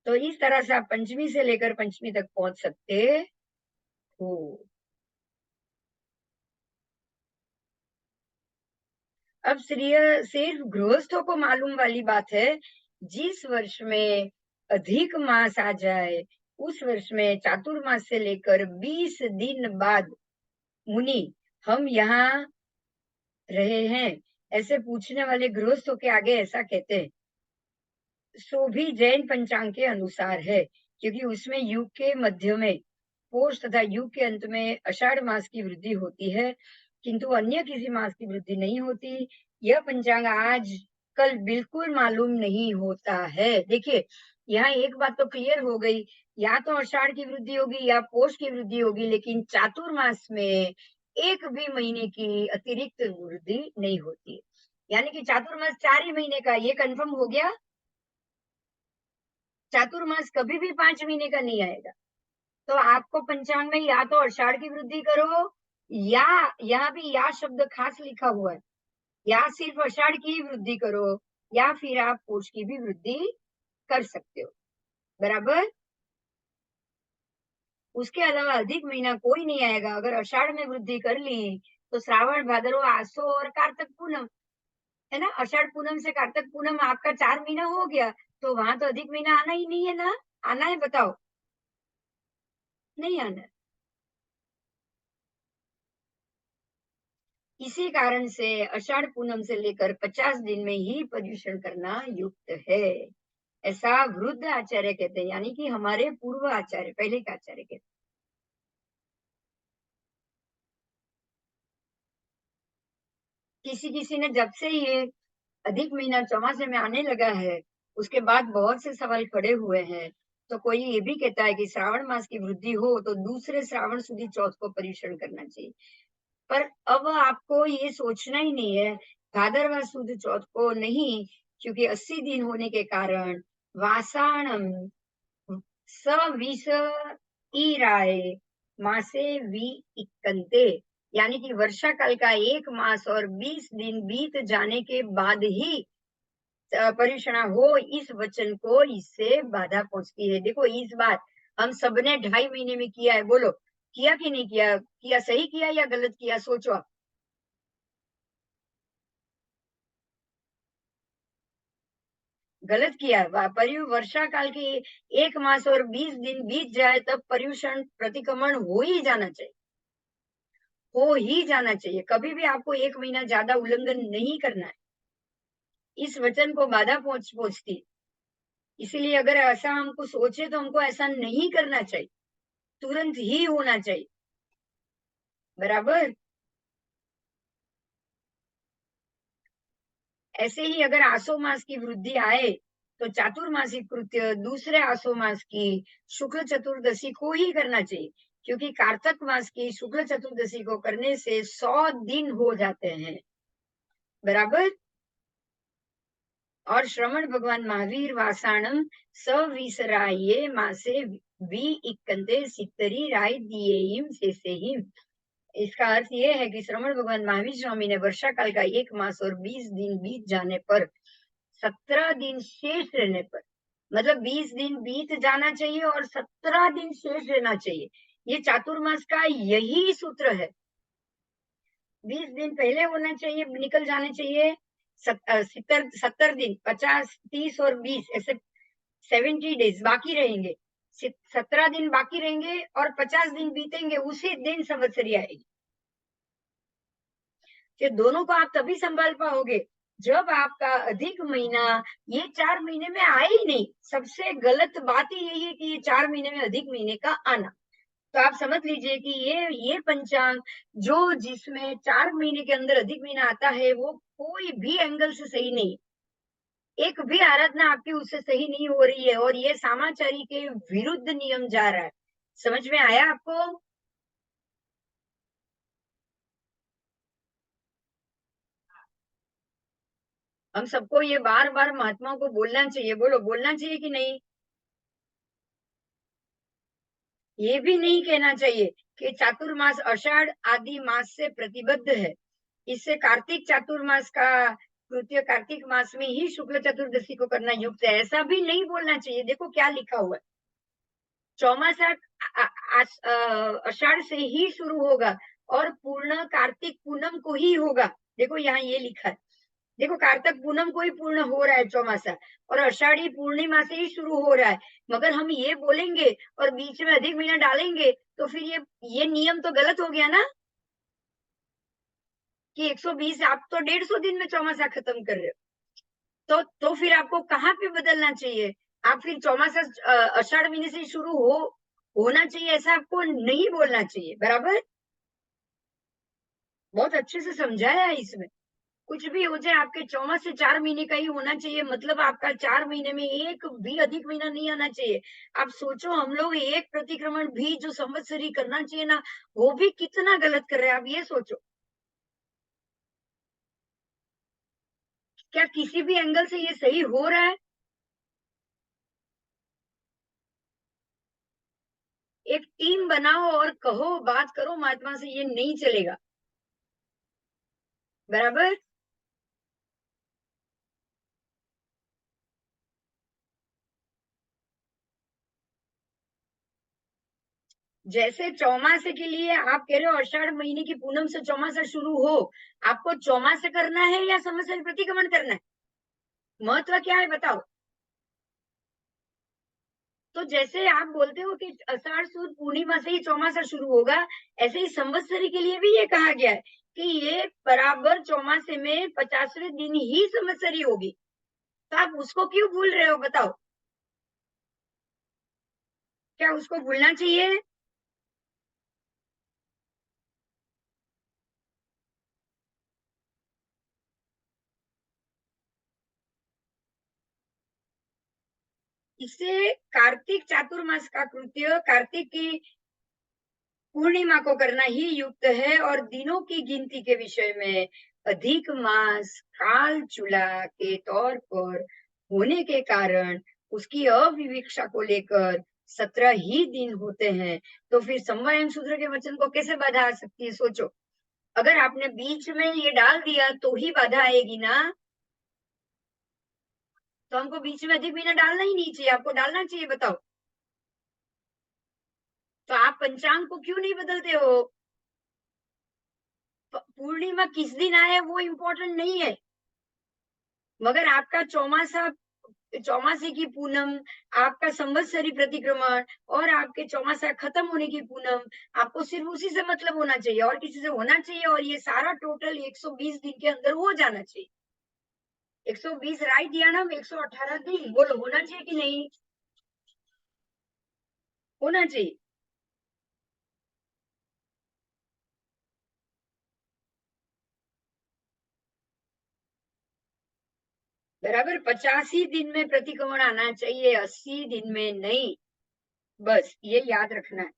तो इस तरह से आप पंचमी से लेकर पंचमी तक पहुंच सकते हो। अब सिर्फ गृहस्थों को मालूम वाली बात है, जिस वर्ष में अधिक मास आ जाए, उस वर्ष में चातुर्मास से लेकर 20 दिन बाद मुनि हम यहाँ रहे हैं, ऐसे पूछने वाले गृहस्थों के आगे ऐसा कहते हैं। सो भी जैन पंचांग के अनुसार है, क्योंकि उसमें युग के मध्य में पोष तथा युग के अंत में आषाढ़ मास की वृद्धि होती है, किंतु अन्य किसी मास की वृद्धि नहीं होती। यह पंचांग आज कल बिल्कुल मालूम नहीं होता है। देखिए, यहाँ एक बात तो क्लियर हो गई, या तो आषाढ़ की वृद्धि होगी या पोष की वृद्धि होगी, लेकिन चातुर्मास में एक भी महीने की अतिरिक्त वृद्धि नहीं होती। यानी कि चातुर्मास 4 ही महीने का, ये कंफर्म हो गया। चातुर्मास कभी भी 5 महीने का नहीं आएगा। तो आपको पंचांग में या तो आषाढ़ की वृद्धि करो, या यहाँ भी या शब्द खास लिखा हुआ है, या सिर्फ आषाढ़ की ही वृद्धि करो, या फिर आप पोष की भी वृद्धि कर सकते हो। बराबर। उसके अलावा अधिक महीना कोई नहीं आएगा। अगर आषाढ़ में वृद्धि कर ली तो श्रावण, भादरवा, आसो और कार्तिक पूनम, है ना। आषाढ़ पूनम से कार्तिक पूनम आपका 4 महीना हो गया, तो वहां तो अधिक महीना आना ही नहीं है ना। आना है, बताओ। नहीं आना है। इसी कारण से आषाढ़ पूनम से लेकर 50 दिन में ही पर्यूषण करना युक्त है, ऐसा वृद्ध आचार्य कहते हैं, यानी कि हमारे पूर्व आचार्य, पहले के आचार्य कहते हैं। किसी किसी ने जब से ये अधिक महीना चौमासे में आने लगा है, उसके बाद बहुत से सवाल खड़े हुए हैं। तो कोई ये भी कहता है कि श्रावण मास की वृद्धि हो तो दूसरे श्रावण सुदी चौथ को पर्यूषण करना चाहिए। पर अब आपको ये सोचना ही नहीं है, भादरवा सुद चौथ को नहीं, क्योंकि 80 दिन होने के कारण वासाणम सविस ईराय मासे वी इक्कन्ते, यानी कि वर्षा काल का 1 मास और 20 दिन बीत जाने के बाद ही पर्यूषणा हो, इस वचन को इससे बाधा पहुंचती है। देखो, इस बात हम सबने 2.5 महीने में किया है, बोलो किया कि नहीं किया? किया सही किया या गलत किया, सोचो आप। गलत किया। वर्षा काल की 1 मास और 20 दिन बीत जाए तब पर्यूषण प्रतिक्रमण हो ही जाना चाहिए, हो ही जाना चाहिए। कभी भी आपको 1 महीना ज्यादा उल्लंघन नहीं करना है। इस वचन को बाधा पहुंचती। इसीलिए अगर ऐसा हमको सोचे तो हमको ऐसा नहीं करना चाहिए, तुरंत ही होना चाहिए। बराबर। ऐसे ही अगर आसो मास की वृद्धि आए तो चातुर्मासिक कृत्य दूसरे आसो मास की शुक्ल चतुर्दशी को ही करना चाहिए, क्योंकि कार्तक मास की शुक्ल चतुर्दशी को करने से 100 दिन हो जाते हैं। बराबर। और श्रवण भगवान महावीर वासाणम सविसराये मासे वी इक्कन्ते सित्तरी राय दिए से ही। इसका अर्थ ये है कि श्रवण भगवान महावीर स्वामी ने वर्षा काल का 1 मास और 20 दिन बीत जाने पर, 17 दिन शेष रहने पर, मतलब 20 दिन बीत जाना चाहिए और 17 दिन शेष रहना चाहिए। ये चातुर्मास का यही सूत्र है। 20 दिन पहले होना चाहिए, निकल जाने चाहिए। 70 दिन, 50, 30 और 20, ऐसे 70 डेज बाकी रहेंगे। 17 दिन बाकी रहेंगे और 50 दिन बीतेंगे, उसी दिन संवत्सरी आएगी। ये दोनों को आप तभी संभाल पाओगे जब आपका अधिक महीना ये 4 महीने में आए ही नहीं। सबसे गलत बात ही यही है कि ये 4 महीने में अधिक महीने का आना। तो आप समझ लीजिए कि ये पंचांग जो जिसमें 4 महीने के अंदर अधिक महीना आता है, वो कोई भी एंगल से सही नहीं। एक भी आराधना आपकी उससे सही नहीं हो रही है, और ये सामाचारी के विरुद्ध नियम जा रहा है। समझ में आया आपको? हम सबको ये बार बार महात्माओं को बोलना चाहिए। बोलो, बोलना चाहिए कि नहीं? ये भी नहीं कहना चाहिए कि चातुर्मास आषाढ़ आदि मास से प्रतिबद्ध है, इससे कार्तिक चातुर्मास का कृत्य कार्तिक मास में ही शुक्ल चतुर्दशी को करना युक्त है, ऐसा भी नहीं बोलना चाहिए। देखो क्या लिखा हुआ है। चौमासा आषाढ़ से ही शुरू होगा और पूर्ण कार्तिक पूनम को ही होगा। देखो यहाँ ये लिखा है, देखो कार्तिक पूनम को ही पूर्ण हो रहा है चौमासा, और आषाढ़ी पूर्णिमा से ही शुरू हो रहा है। मगर हम ये बोलेंगे और बीच में अधिक महीना डालेंगे तो फिर ये नियम तो गलत हो गया ना, कि 120 आप तो 150 दिन में चौमासा खत्म कर रहे हो। तो फिर आपको कहाँ पे बदलना चाहिए? आप फिर चौमासा आषाढ़ महीने से शुरू होना चाहिए, ऐसा आपको नहीं बोलना चाहिए। बराबर, बहुत अच्छे से समझाया है इसमें। कुछ भी हो जाए आपके चौमास से 4 महीने का ही होना चाहिए, मतलब आपका 4 महीने में एक भी अधिक महीना नहीं आना चाहिए। आप सोचो, हम लोग एक प्रतिक्रमण भी जो संवत्सरी करना चाहिए ना, वो भी कितना गलत कर रहे हैं, आप ये सोचो। क्या किसी भी एंगल से ये सही हो रहा है? एक टीम बनाओ और कहो, बात करो महात्मा से, ये नहीं चलेगा। बराबर, जैसे चौमासे के लिए आप कह रहे हो आषाढ़ महीने की पूनम से चौमासा शुरू हो, आपको चौमासे करना है या संवत्सरी प्रतिक्रमण करना है? महत्व क्या है बताओ। तो जैसे आप बोलते हो कि आषाढ़ सुद पूर्णिमा से ही चौमासा शुरू होगा, ऐसे ही संवत्सरी के लिए भी ये कहा गया है कि ये बराबर चौमासे में 50वें दिन ही संवत्सरी होगी। तो आप उसको क्यों भूल रहे हो बताओ? क्या उसको भूलना चाहिए? इससे कार्तिक चातुर्मास का कृत्य कार्तिक की पूर्णिमा को करना ही युक्त है, और दिनों की गिनती के विषय में अधिक मास काल चूला के तौर पर होने के कारण उसकी अविवीक्षा को लेकर 17 ही दिन होते हैं। तो फिर समवायन सूत्र के वचन को कैसे बाधा आ सकती है, सोचो। अगर आपने बीच में ये डाल दिया तो ही बाधा आएगी ना। तो हमको बीच में अधिक महीना डालना ही नहीं चाहिए, आपको डालना चाहिए, बताओ। तो आप पंचांग को क्यों नहीं बदलते हो? पूर्णिमा किस दिन आए वो इम्पोर्टेंट नहीं है, मगर आपका चौमासा, चौमासे की पूनम, आपका संवत्सरी प्रतिक्रमण और आपके चौमासा खत्म होने की पूनम, आपको सिर्फ उसी से मतलब होना चाहिए और किसी से होना चाहिए, और ये सारा टोटल 120 दिन के अंदर हो जाना चाहिए। 120 राइट या ना, 118 दिन बोलो, होना चाहिए कि नहीं? होना चाहिए। बराबर, 50 ही दिन में प्रतिक्रमण आना चाहिए, 80 दिन में नहीं। बस ये याद रखना है।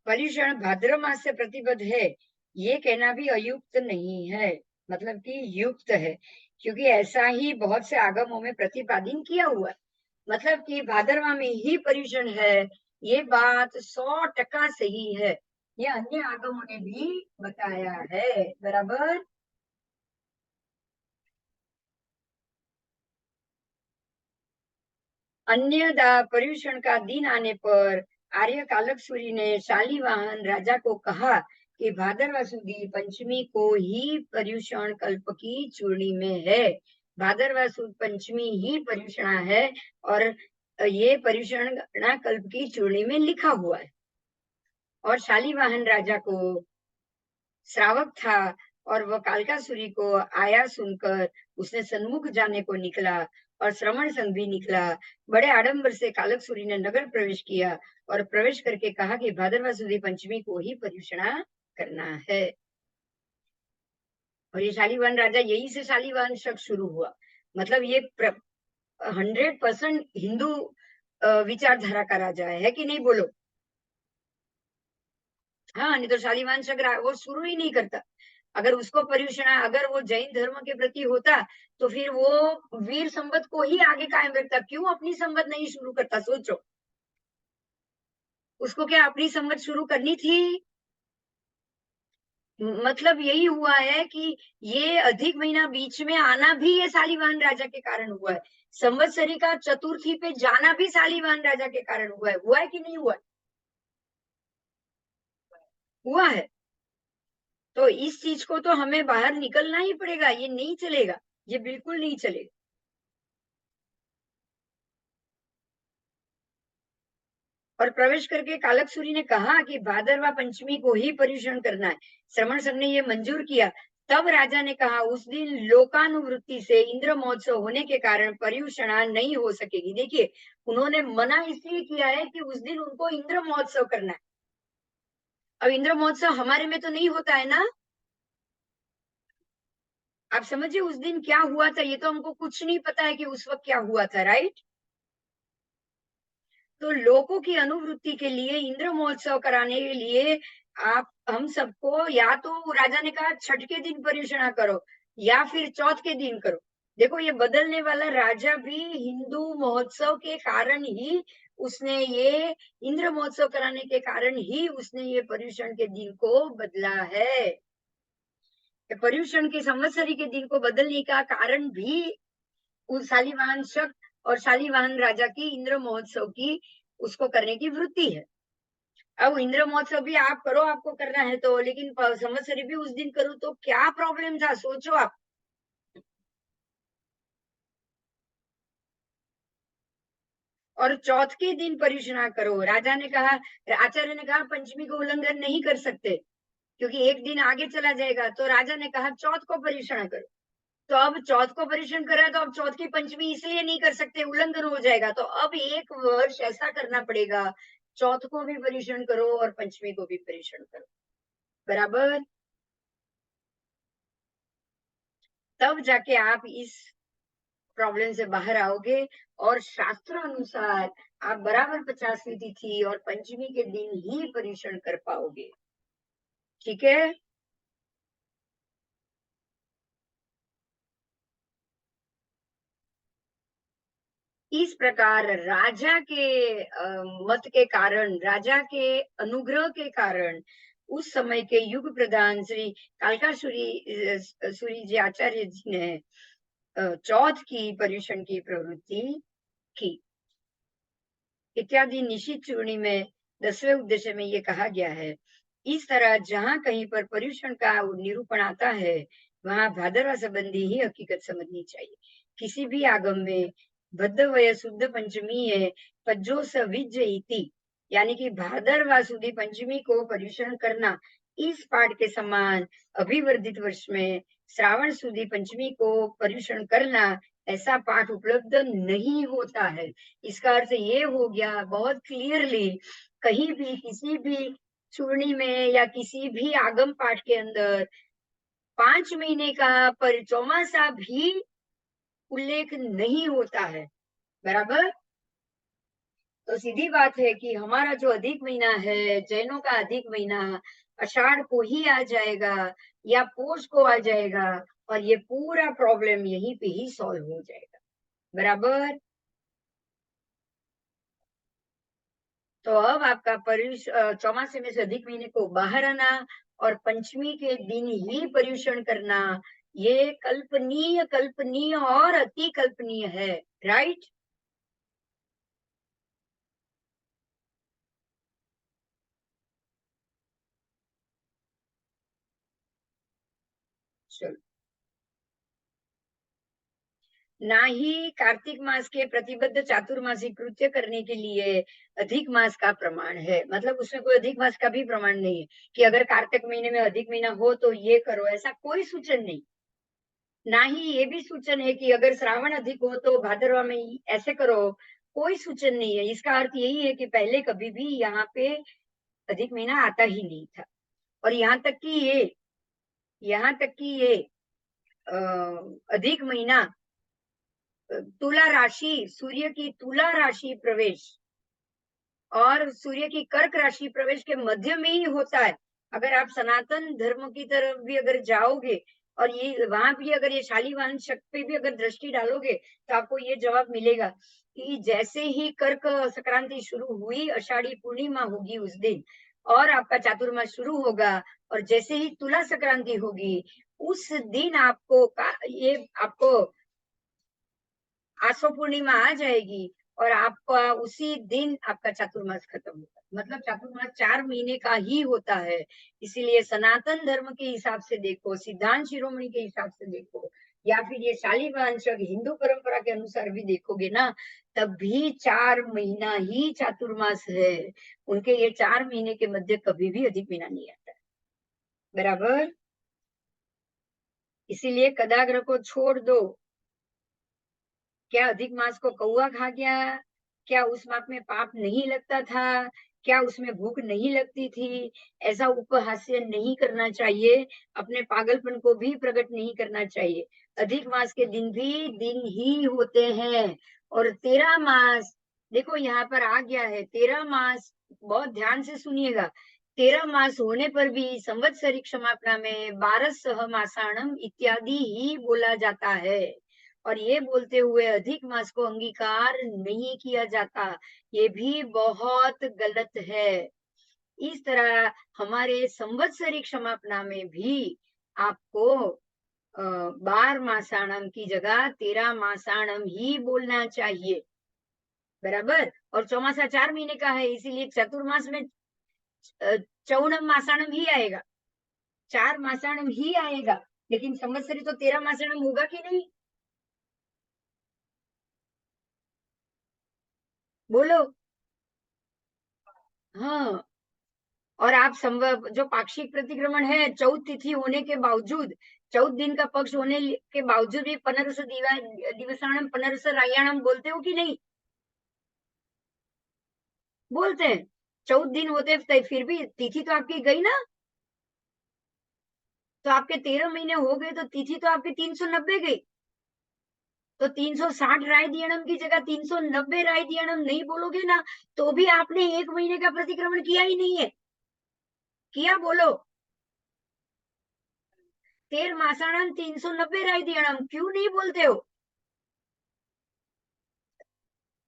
पर्युषण भाद्र मास से प्रतिबद्ध है, ये कहना भी अयुक्त नहीं है, मतलब कि युक्त है, क्योंकि ऐसा ही बहुत से आगमों में प्रतिपादन किया हुआ है। मतलब कि भाद्रवा में ही पर्युषण है, ये बात 100% सही है। ये अन्य आगमों ने भी बताया है। बराबर, अन्यदा पर्युषण का दिन आने पर आर्य कालक सूरी ने शालीवाहन राजा को कहा कि भादरवा सुदी पंचमी को ही पर्युषण कल्प की चूर्णी में है। भादरवा सुद पंचमी ही पर्युषणा है, और ये पर्युषण कल्प की चूर्णी में लिखा हुआ है। और शालीवाहन राजा को श्रावक था, और वह कालकासुरी को आया सुनकर उसने सन्मुख जाने को निकला, और श्रवण संघ भी निकला। बड़े आडंबर से कालकसुरी ने नगर प्रवेश किया और प्रवेश करके कहा कि भाद्रवा सुदी पंचमी को ही पर्युषणा करना है। और ये शालीवाहन राजा, यही से शालीवाहन शक शुरू हुआ। मतलब ये 100% हिंदू विचारधारा का राजा है कि नहीं, बोलो। हाँ, नहीं तो शालीवाहन शक वो शुरू ही नहीं करता। अगर उसको पर्युषणा, अगर वो जैन धर्म के प्रति होता तो फिर वो वीर संवत को ही आगे कायम रखता, क्यों अपनी संवत नहीं शुरू करता, सोचो। उसको क्या अपनी संवत शुरू करनी थी? मतलब यही हुआ है कि ये अधिक महीना बीच में आना भी ये शालीवाहन राजा के कारण हुआ है। संवत्सरी का चतुर्थी पे जाना भी शालीवाहन राजा के कारण हुआ है कि नहीं हुआ है? हुआ है। तो इस चीज को तो हमें बाहर निकलना ही पड़ेगा, ये नहीं चलेगा, ये बिल्कुल नहीं चलेगा। और प्रवेश करके कालक सूरी ने कहा कि भादरवा पंचमी को ही पर्युषण करना है। श्रमण संघ ने ये मंजूर किया। तब राजा ने कहा उस दिन लोकानुवृत्ति से इंद्र महोत्सव होने के कारण पर्युषणा नहीं हो सकेगी। देखिए, उन्होंने मना इसलिए किया है कि उस दिन उनको इंद्र महोत्सव करना है। अब इंद्र महोत्सव हमारे में तो नहीं होता है ना। आप समझिए उस दिन क्या हुआ था, ये तो हमको कुछ नहीं पता है कि उस वक्त क्या हुआ था, राइट। तो लोगों की अनुवृत्ति के लिए इंद्र महोत्सव कराने के लिए आप हम सबको, या तो राजा ने कहा छठ के दिन पर्युषणा करो या फिर चौथ के दिन करो। देखो, ये बदलने वाला राजा भी हिंदू महोत्सव के कारण ही उसने ये इंद्र महोत्सव कराने के कारण ही उसने ये पर्युषण के दिन को बदला है। पर्युषण के संवत्सरी के दिन को बदलने का कारण भी उस शालीवाहन शक और शालीवाहन राजा की इंद्र महोत्सव की उसको करने की वृत्ति है। अब इंद्र महोत्सव भी आप करो, आपको करना है तो, लेकिन संवत्सरी भी उस दिन करो तो क्या प्रॉब्लम था, सोचो आप। और चौथ के दिन परियोजना करो। राजा ने कहा, आचार्य ने कहा पंचमी को उल्लंघन नहीं कर सकते क्योंकि एक दिन आगे चला जाएगा, तो राजा ने कहा चौथ को परियोजना करो। तो अब चौथ को परिश्रम करा, तो अब चौथ की पंचमी इसलिए नहीं कर सकते, उल्लंघन हो जाएगा, तो अब एक वर्ष ऐसा करना पड़ेगा, चौथ को भी परिश्रम करो और पंचमी को भी परिश्रम करो, बराबर। तब जाके आप इस प्रॉब्लम से बाहर आओगे और शास्त्र अनुसार आप बराबर 50वीं तिथि और पंचमी के दिन ही परिश्रम कर पाओगे। ठीक है। इस प्रकार राजा के मत के कारण, राजा के अनुग्रह के कारण उस समय के युग प्रधान श्री सूरी जी आचार्य जी ने चौथ की पर्युषण की प्रवृत्ति की। इत्यादि निश्चित चूर्णी में 10वें उद्देश्य में ये कहा गया है। इस तरह जहाँ कहीं पर पर्युषण का निरूपण आता है, वहां भादरवा संबंधी ही हकीकत समझनी चाहिए। किसी भी आगम में भद्रवय शुद्ध पंचमी है पज्जो सविज इति, यानी कि भादरवा सुदी पंचमी को पर्युषण करना, इस पाठ के समान अभिवर्धित वर्ष में श्रावण सुदी पंचमी को पर्युषण करना, ऐसा पाठ उपलब्ध नहीं होता है। इसका अर्थ ये हो गया बहुत क्लियरली, कहीं भी किसी भी चूर्णी में या किसी भी आगम पाठ के अंदर 5 महीने का पर चौमासा भी उल्लेख नहीं होता है, बराबर। तो सीधी बात है कि हमारा जो अधिक महीना है, जैनों का अधिक महीना आषाढ़ को ही आ जाएगा या पोष को आ जाएगा, और ये पूरा प्रॉब्लम यहीं पे ही सॉल्व हो जाएगा, बराबर। तो अब आपका चौमासे में से अधिक महीने को बाहर आना और पंचमी के दिन ही पर्युषण करना, ये कल्पनीय कल्पनीय और अति कल्पनीय है, राइट। चलो, ना ही कार्तिक मास के प्रतिबद्ध चातुर्मासिक कृत्य करने के लिए अधिक मास का प्रमाण है। मतलब उसमें कोई अधिक मास का भी प्रमाण नहीं है कि अगर कार्तिक महीने में अधिक महीना हो तो ये करो, ऐसा कोई सूचन नहीं। ना ही ये भी सूचन है कि अगर श्रावण अधिक हो तो भादरवा में ऐसे करो, कोई सूचन नहीं है। इसका अर्थ यही है कि पहले कभी भी यहाँ पे अधिक महीना आता ही नहीं था। और यहाँ तक कि ये अधिक महीना तुला राशि, सूर्य की तुला राशि प्रवेश और सूर्य की कर्क राशि प्रवेश के मध्य में ही होता है। अगर आप सनातन धर्म की तरफ भी अगर जाओगे और ये वहां भी अगर ये शालीवाहन शक पे भी अगर दृष्टि डालोगे तो आपको ये जवाब मिलेगा कि जैसे ही कर्क संक्रांति शुरू हुई, आषाढ़ी पूर्णिमा होगी उस दिन, और आपका चातुर्मास शुरू होगा और जैसे ही तुला संक्रांति होगी उस दिन ये आपको आसो पूर्णिमा आ जाएगी और आपका उसी दिन आपका चातुर्मास खत्म होगा। मतलब चातुर्मास 4 महीने का ही होता है। इसीलिए सनातन धर्म के हिसाब से देखो, सिद्धांत शिरोमणि के हिसाब से देखो, या फिर ये शालिवांशक हिंदू परंपरा के अनुसार भी देखोगे ना, तब भी 4 महीना ही चातुर्मास है। उनके ये 4 महीने के मध्य कभी भी अधिक महीना नहीं आता है। बराबर। इसीलिए कदाग्र को छोड़ दो। क्या अधिक मास को कौआ खा गया? क्या उस मास में पाप नहीं लगता था? क्या उसमें भूख नहीं लगती थी? ऐसा उपहास्य नहीं करना चाहिए। अपने पागलपन को भी प्रकट नहीं करना चाहिए। अधिक मास के दिन भी दिन ही होते हैं। और 13 मास, देखो यहाँ पर आ गया है 13 मास, बहुत ध्यान से सुनिएगा। 13 मास होने पर भी संवत्सरिक क्षमापना में 12 सह मासाणम इत्यादि ही बोला जाता है। और ये बोलते हुए अधिक मास को अंगीकार नहीं किया जाता, ये भी बहुत गलत है। इस तरह हमारे संवत्सरिक क्षमापना में भी आपको 12 मासाणम की जगह 13 मासाणम ही बोलना चाहिए। बराबर। और चौमासा 4 महीने का है, इसीलिए चतुर्मास में चौनम मासाणम ही आएगा, 4 मासाणम ही आएगा। लेकिन संवत्सरी तो 13 मासाणम होगा कि नहीं? बोलो। हाँ। और आप संभव जो पाक्षिक प्रतिक्रमण है 14 तिथि होने के बावजूद, 14 दिन का पक्ष होने के बावजूद भी पनरस दिवसाणम पनरस रायाणम बोलते हो कि नहीं? बोलते हैं। 14 दिन होते फिर भी तिथि तो आपकी गई ना। तो आपके 13 महीने हो गए तो तिथि तो आपकी 390 गई। तो 360 राय दियणम की जगह 390 राय दियणम नहीं बोलोगे ना, तो भी आपने 1 महीने का प्रतिक्रमण किया ही नहीं है। किया? बोलो। 13 मासाणम 390 राय दियणम क्यों नहीं बोलते हो?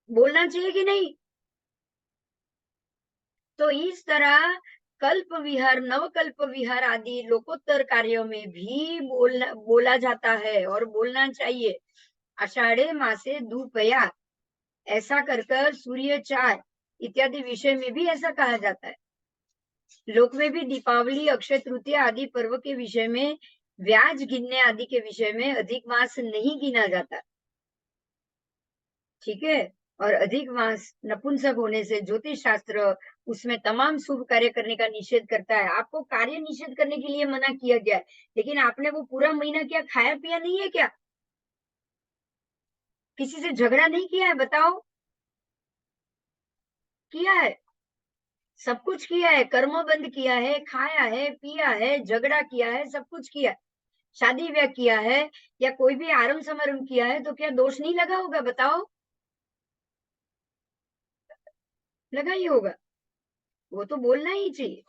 बोलना चाहिए कि नहीं? तो इस तरह कल्प विहार, नवकल्प विहार आदि लोकोत्तर कार्यों में भी बोला जाता है और बोलना चाहिए। आषाढ़े मासे दुपया, ऐसा कर कर सूर्य चार इत्यादि विषय में भी ऐसा कहा जाता है। लोक में भी दीपावली, अक्षय तृतीया आदि पर्व के विषय में, व्याज गिनने आदि के विषय में अधिक मास नहीं गिना जाता। ठीक है। और अधिक मास नपुंसक होने से ज्योतिष शास्त्र उसमें तमाम शुभ कार्य करने का निषेध करता है। आपको कार्य निषेध करने के लिए मना किया गया है, लेकिन आपने वो पूरा महीना क्या खाया पिया नहीं है क्या? किसी से झगड़ा नहीं किया है? बताओ। किया है। सब कुछ किया है, कर्म बंद किया है, खाया है, पिया है, झगड़ा किया है, सब कुछ किया है। शादी ब्याह किया है या कोई भी आरंभ समारंभ किया है तो क्या दोष नहीं लगा होगा? बताओ। लगा ही होगा। वो तो बोलना ही चाहिए।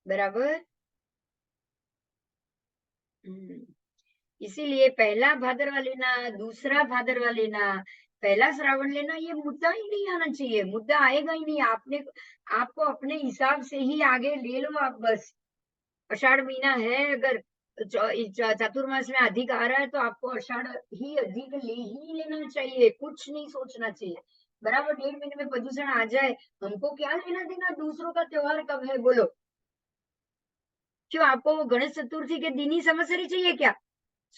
बराबर। हम्म। इसीलिए पहला भादरवा लेना, दूसरा भादरवा लेना, पहला श्रावण लेना, ये मुद्दा ही नहीं आना चाहिए। मुद्दा आएगा ही नहीं। आपको अपने हिसाब से ही आगे ले लो आप बस। आषाढ़ महीना है, अगर चातुर्मास में अधिक आ रहा है तो आपको आषाढ़ ही अधिक ले ही लेना चाहिए, कुछ नहीं सोचना चाहिए। बराबर 1.5 महीने में प्रदूषण आ जाए, हमको क्या लेना देना दूसरों का त्योहार कब है? बोलो। क्यों आपको वो गणेश चतुर्थी के दिन ही समझनी चाहिए क्या?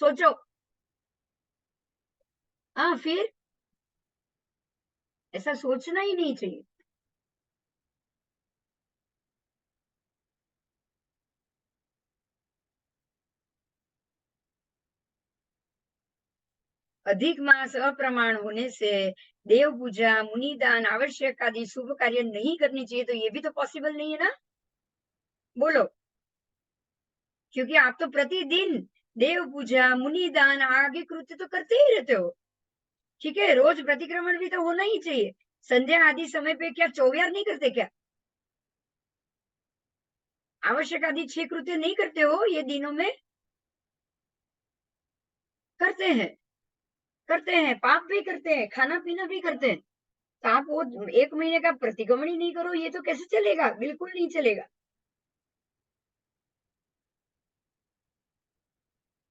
सोचो। हाँ, फिर ऐसा सोचना ही नहीं चाहिए। अधिक मास अप्रमाण होने से देव पूजा, मुनि दान, आवश्यक आदि शुभ कार्य नहीं करनी चाहिए, तो ये भी तो पॉसिबल नहीं है ना। बोलो। क्योंकि आप तो प्रतिदिन देव पूजा, मुनि दान आगे कृत्य तो करते ही रहते हो। ठीक है, रोज प्रतिक्रमण भी तो होना ही चाहिए। संध्या आदि समय पे क्या चौविहार नहीं करते क्या? आवश्यक आदि 6 कृत्य नहीं करते हो ये दिनों में? करते हैं। करते हैं, पाप भी करते हैं, खाना पीना भी करते हैं। तो आप वो 1 महीने का प्रतिक्रमण ही नहीं करो, ये तो कैसे चलेगा? बिल्कुल नहीं चलेगा।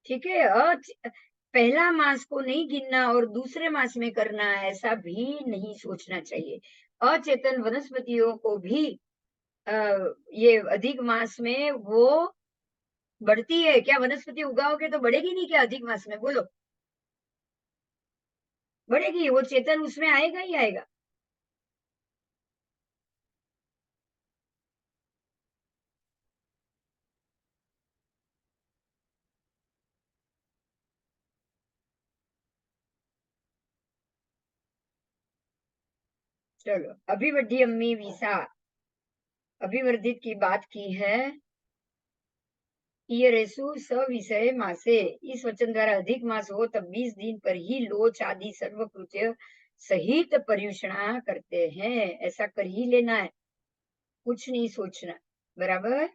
ठीक है? पहला मास को नहीं गिनना और दूसरे मास में करना, ऐसा भी नहीं सोचना चाहिए। अचेतन वनस्पतियों को भी अ, ये अधिक मास में वो बढ़ती है। क्या वनस्पति उगाओगे तो बढ़ेगी नहीं क्या अधिक मास में? बोलो। बढ़ेगी, वो चेतन उसमें आएगा ही आएगा। चलो, अभिवृद्धि अम्मी वीसा अभिवर्धित की बात की है। ईयरेसु सविषय मासे, इस वचन द्वारा अधिक मास हो तब 20 दिन पर ही लोच आदि सर्वकृत्य सहित पर्युषणा करते हैं। ऐसा कर ही लेना है, कुछ नहीं सोचना। बराबर।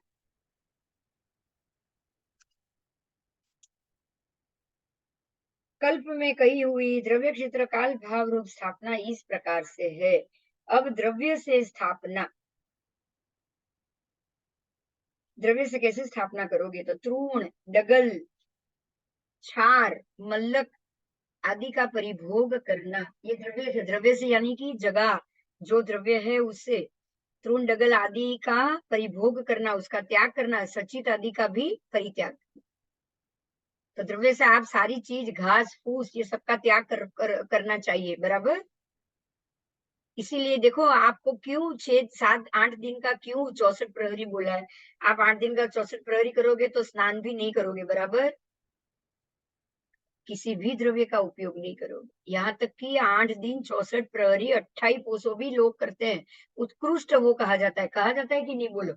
कल्प में कही हुई द्रव्य क्षेत्र काल भाव रूप स्थापना इस प्रकार से है। अब द्रव्य से स्थापना, द्रव्य से कैसे स्थापना करोगे? तो तृण, डगल, क्षार, मल्लक आदि का परिभोग करना, ये द्रव्य से। द्रव्य से यानी कि जगह, जो द्रव्य है उससे। तृण डगल आदि का परिभोग करना, उसका त्याग करना, सचित आदि का भी परित्याग। तो द्रव्य से आप सारी चीज, घास फूस, ये सबका त्याग करना चाहिए। बराबर। इसीलिए देखो, आपको क्यों 6 7 8 दिन का क्यों 64 प्रहरी बोला है? आप 8 दिन का 64 प्रहरी करोगे तो स्नान भी नहीं करोगे। बराबर। किसी भी द्रव्य का उपयोग नहीं करोगे। यहाँ तक कि 8 दिन 64 प्रहरी 28 कोसों भी लोग करते हैं। उत्कृष्ट वो कहा जाता है। कहा जाता है कि नहीं? बोलो।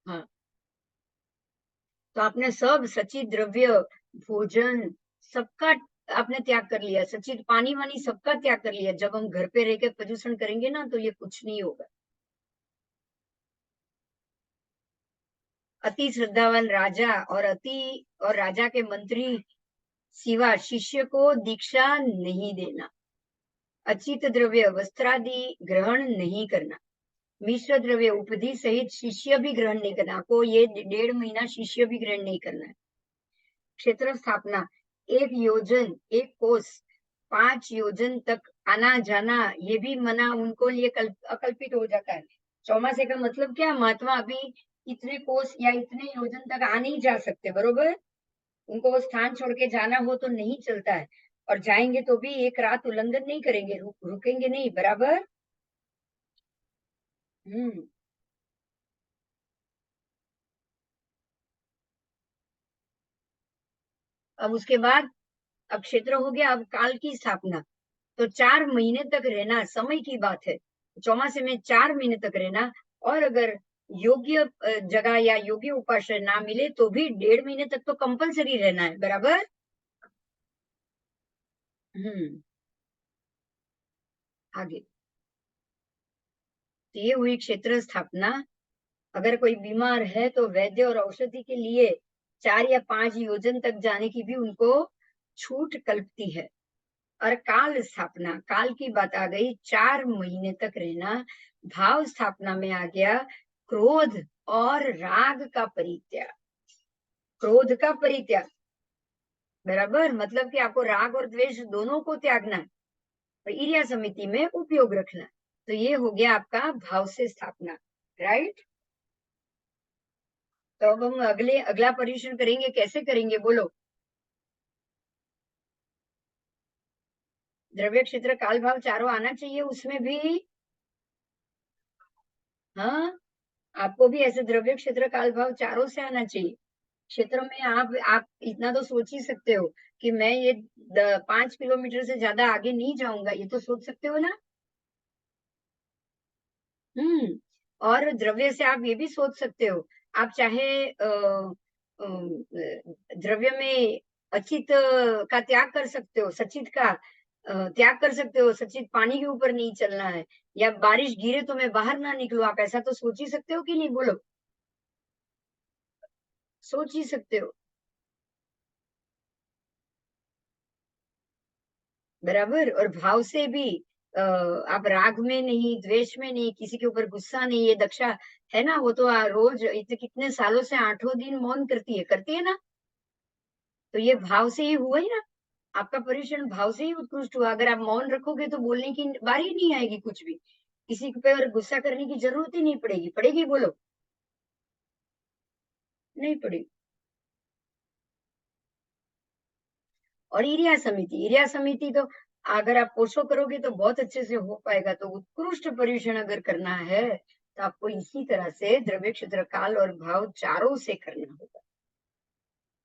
हाँ। तो आपने सब सचित द्रव्य, भोजन, सबका आपने त्याग कर लिया। सचित पानी वानी सबका त्याग कर लिया। जब हम घर पे रह के प्रदूषण करेंगे ना, तो ये कुछ नहीं होगा। अति श्रद्धावान राजा और राजा के मंत्री सिवा शिष्य को दीक्षा नहीं देना। अचित द्रव्य वस्त्रादि ग्रहण नहीं करना। मिश्र द्रव्य उपधि सहित शिष्य भी ग्रहण नहीं करना। आपको ये 1.5 महीना शिष्य भी ग्रहण नहीं करना है। क्षेत्र स्थापना, 1 योजन 1 कोस 5 योजन तक आना जाना, ये भी मना। उनको ये अकल्पित हो जाता है। चौमासे का मतलब क्या? महात्मा अभी इतने कोस या इतने योजन तक आ नहीं जा सकते। बरोबर। उनको वो स्थान छोड़ के जाना हो तो नहीं चलता है। और जाएंगे तो भी एक रात उल्लंघन नहीं करेंगे, रुकेंगे नहीं। बराबर। हम्म। अब उसके बाद, अब क्षेत्र हो गया। अब काल की स्थापना, तो 4 महीने तक रहना समय की बात है। चौमासे में 4 महीने तक रहना। और अगर योग्य जगह या योग्य उपाश्रय ना मिले तो भी 1.5 महीने तक तो कंपलसरी रहना है। बराबर। हम्म। आगे, तो ये हुई क्षेत्र स्थापना। अगर कोई बीमार है तो वैद्य और औषधि के लिए 4 या 5 योजन तक जाने की भी उनको छूट कल्पती है। और काल स्थापना, काल की बात आ गई। 4 महीने तक रहना। भाव स्थापना में आ गया क्रोध और राग का परित्याग। क्रोध का परित्याग। बराबर। मतलब कि आपको राग और द्वेष दोनों को त्यागना है और ईर्ष्या समिति में उपयोग रखना। तो ये हो गया आपका भाव से स्थापना। राइट। तो अब हम अगला पर्यूषण करेंगे। कैसे करेंगे? बोलो। द्रव्य क्षेत्र काल भाव चारों आना चाहिए उसमें भी। हाँ, आपको भी ऐसे द्रव्य क्षेत्र काल भाव चारों से आना चाहिए। क्षेत्र में आप इतना तो सोच ही सकते हो कि मैं ये 5 किलोमीटर से ज्यादा आगे नहीं जाऊंगा, ये तो सोच सकते हो ना। हम्म। और द्रव्य से आप ये भी सोच सकते हो। आप चाहे द्रव्य में अचित का त्याग कर सकते हो, सचित का त्याग कर सकते हो। सचित पानी के ऊपर नहीं चलना है, या बारिश गिरे तो मैं बाहर ना निकलूं। आप ऐसा तो सोच ही सकते हो कि नहीं? बोलो। सोच ही सकते हो। बराबर। और भाव से भी आप राग में नहीं, द्वेष में नहीं, किसी के ऊपर गुस्सा नहीं। ये दक्षा है ना, वो तो रोज इतने कितने सालों से 8 दिन मौन करती है ना। तो ये भाव से ही हुआ ही ना, आपका पर्यूषण भाव से ही उत्कृष्ट हुआ। अगर आप मौन रखोगे तो बोलने की बारी ही नहीं आएगी कुछ भी, किसी पे और गुस्सा करने की जरूरत ही नहीं पड़ेगी। पड़ेगी? बोलो। नहीं पड़ेगी। और ईर्ष्या समिति तो अगर आप पोषो करोगे तो बहुत अच्छे से हो पाएगा। तो उत्कृष्ट पर्यूषण अगर करना है तो आपको इसी तरह से द्रव्य, क्षेत्र, काल और भाव चारों से करना होगा।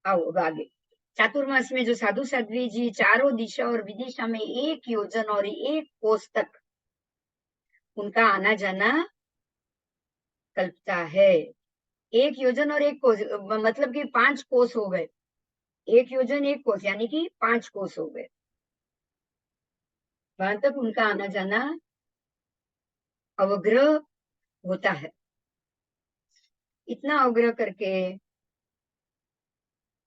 आओ अब आगे। चातुर्मास में जो साधु साध्वी जी चारों दिशा और विदिशा में 1 योजन और 1 कोस तक उनका आना जाना कल्पता है। 1 योजन और 1 कोस मतलब कि 5 कोस हो गए। 1 योजन 1 कोस यानी कि 5 कोस हो गए। वहां तक उनका आना जाना अवग्रह होता है। इतना अवग्रह करके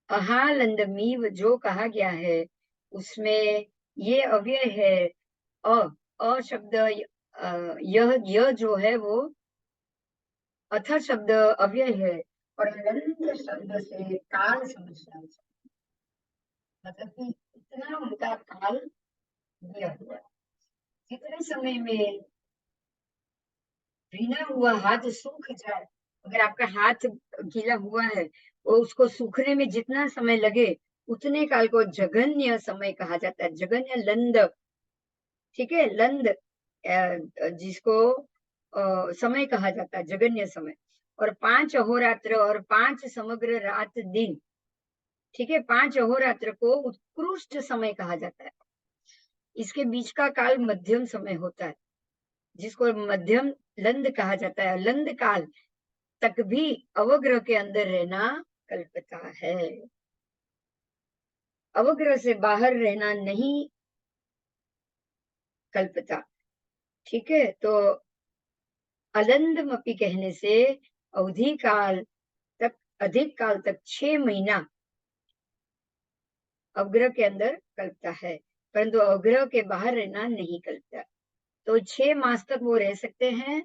अहालंदमीव जो कहा गया है उसमें ये अव्यय है। अ अ शब्द यह जो है वो अथ शब्द अव्यय है। और लंद शब्द से काल समझना है। मतलब कि इतना उनका काल दिया हुआ है। जितने समय में भीना हुआ हाथ सूख जाए, अगर आपका हाथ गीला हुआ है वो उसको सूखने में जितना समय लगे उतने काल को जघन्य समय कहा जाता है। जघन्य लंद, ठीक है, लंद जिसको समय कहा जाता है, जघन्य समय। और 5 अहोरात्र और 5 समग्र रात दिन, ठीक है, 5 अहोरात्र को उत्कृष्ट समय कहा जाता है। इसके बीच का काल मध्यम समय होता है, जिसको मध्यम लंद कहा जाता है। लंद काल तक भी अवग्रह के अंदर रहना कल्पता है। अवग्रह से बाहर रहना नहीं कल्पता। ठीक है, तो अलंदमपि कहने से अवधि काल तक, अधिक काल तक 6 महीना अवग्रह के अंदर कल्पता है, परंतु अवग्रह के बाहर रहना नहीं कल्पता। तो 6 मास तक वो रह सकते हैं।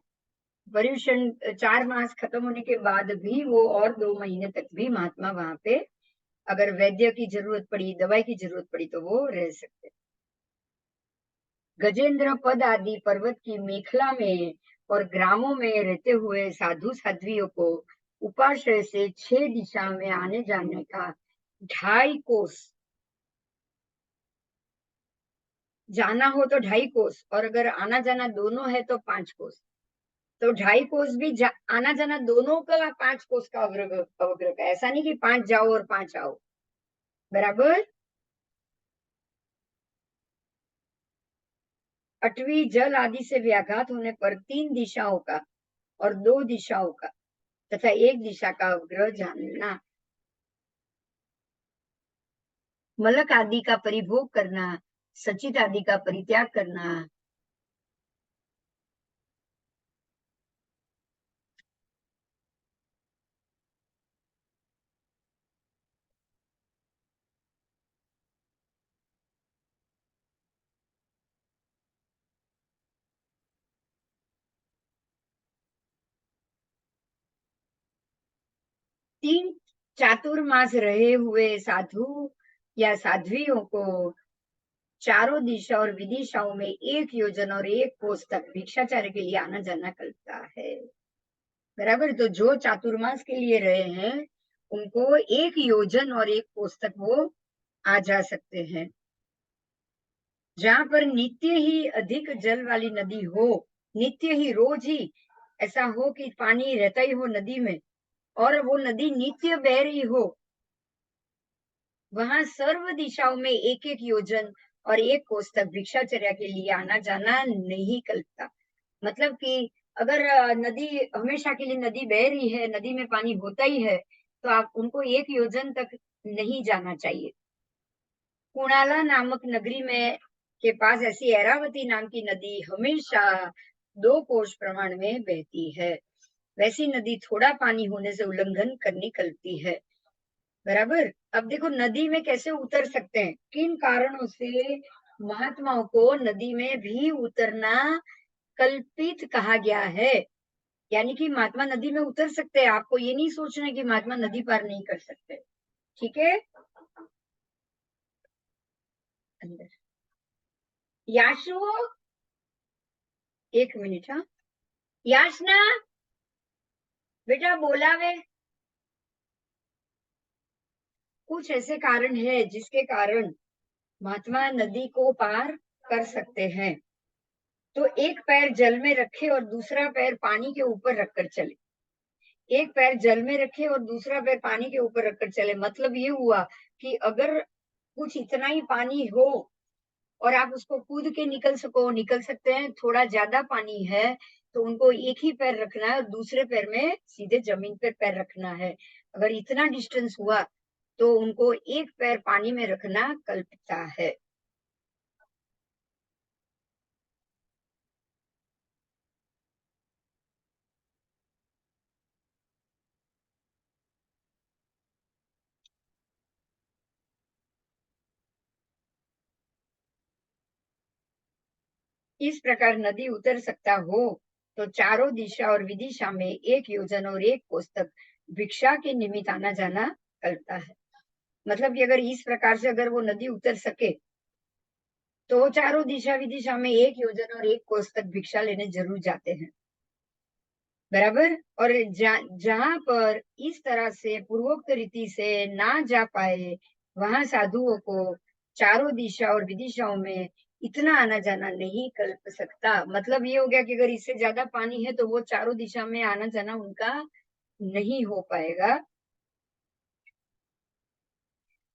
पर्यूषण 4 मास खत्म होने के बाद भी वो और 2 महीने तक भी महात्मा वहां पे, अगर वैद्य की जरूरत पड़ी, दवाई की जरूरत पड़ी तो वो रह सकते। गजेंद्र पद आदि पर्वत की मेखला में और ग्रामों में रहते हुए साधु साध्वियों को उपाश्रय से 6 दिशा में आने जाने का 2.5 कोस, जाना हो तो 2.5 कोस, और अगर आना जाना दोनों है तो 5 कोस। तो 2.5 कोस भी आना जाना दोनों का 5 कोस का अवग्रह, अवग्रह का। ऐसा नहीं कि 5 जाओ और 5 आओ, बराबर। 8वीं जल आदि से व्याघात होने पर 3 दिशाओं का और 2 दिशाओं का तथा 1 दिशा का अवग्रह जानना। मलक आदि का परिभोग करना, सचित आदि का परित्याग करना। 3 चातुर्मास रहे हुए साधु या साध्वियों को चारों दिशा और विदिशाओं में 1 योजन और 1 कोस तक भिक्षाचार्य के लिए आना जाना करता है, बराबर। तो जो चातुर्मास के लिए रहे हैं उनको 1 योजन और 1 कोस तक वो आ जा सकते हैं। जहां पर नित्य ही अधिक जल वाली नदी हो, नित्य ही रोज ही ऐसा हो कि पानी रहता ही हो नदी में, और वो नदी नित्य बह रही हो, वहां सर्व दिशाओं में 1 1 योजन और 1 कोस तक भिक्षाचर्या के लिए आना जाना नहीं कल्पता। मतलब कि अगर नदी हमेशा के लिए नदी बह रही है, नदी में पानी होता ही है, तो आप उनको 1 योजन तक नहीं जाना चाहिए। कुणाला नामक नगरी में के पास ऐसी ऐरावती नाम की नदी हमेशा 2 कोस प्रमाण में बहती है। वैसी नदी थोड़ा पानी होने से उल्लंघन करनी कल्पती है, बराबर। अब देखो नदी में कैसे उतर सकते हैं, किन कारणों से महात्माओं को नदी में भी उतरना कल्पित कहा गया है। यानी कि महात्मा नदी में उतर सकते हैं, आपको ये नहीं सोचना कि महात्मा नदी पार नहीं कर सकते। ठीक है। अंदर याशु, एक मिनट। हाँ याशना, बेटा बोला वे। कुछ ऐसे कारण है जिसके कारण महात्मा नदी को पार कर सकते हैं। तो एक पैर जल में रखे और दूसरा पैर पानी के ऊपर रखकर चले। एक पैर जल में रखे और दूसरा पैर पानी के ऊपर रखकर चले। मतलब ये हुआ कि अगर कुछ इतना ही पानी हो और आप उसको कूद के निकल सकते हैं। थोड़ा ज्यादा पानी है तो उनको एक ही पैर रखना है और दूसरे पैर में सीधे जमीन पर पैर रखना है। अगर इतना डिस्टेंस हुआ तो उनको एक पैर पानी में रखना कल्पता है। इस प्रकार नदी उतर सकता हो तो चारों दिशा और विदिशा में 1 योजन और 1 कोस तक भिक्षा के निमित्त आना जाना करता है। मतलब कि अगर इस प्रकार से अगर वो नदी उतर सके तो वो चारों दिशा विदिशा में 1 योजन और 1 कोस तक भिक्षा लेने जरूर जाते हैं। बराबर। और जहां पर इस तरह से पूर्वोक्त रीति से ना जा पाए वहां साधुओं को चारों दिशा और विदिशाओं में इतना आना जाना नहीं कर सकता। मतलब ये हो गया कि अगर इससे ज्यादा पानी है तो वो चारों दिशा में आना जाना उनका नहीं हो पाएगा।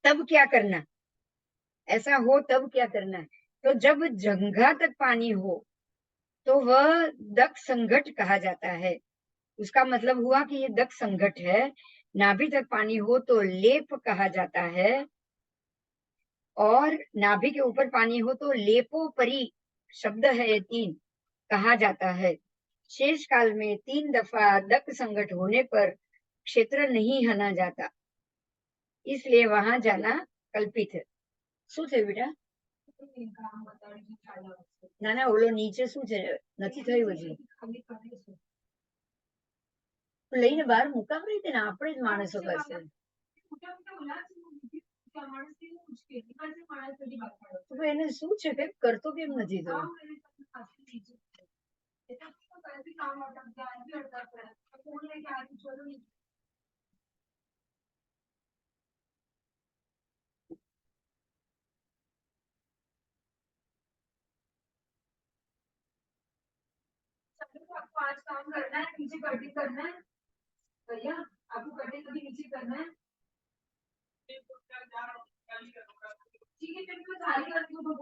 तब क्या करना, ऐसा हो तब क्या करना है? तो जब जंघा तक पानी हो तो वह दक संघट कहा जाता है। उसका मतलब हुआ कि ये दक संघट है। नाभि तक पानी हो तो लेप कहा जाता है और नाभि के ऊपर पानी हो तो लेपोपरी शब्द है, ये 3 कहा जाता है। शेष काल में 3 दफा दक संघट होने पर क्षेत्र नहीं हना जाता, इसलिए वहां जाना कल्पित है। શું છે બેટા? ના ના ઓલો નીચે શું છે, નથી થયું હજી. લઈને બહાર મુકામ રહી ને આપણે જ માણસો કરશે. તો એને શું છે કે કરતો કેમ નથી તો? आपको आज काम करना है, नीचे कटिंग करना है भैया, आपको कटिंग कभी नीचे करना है। ठीक है फिर मैं खाली करती हूँ तो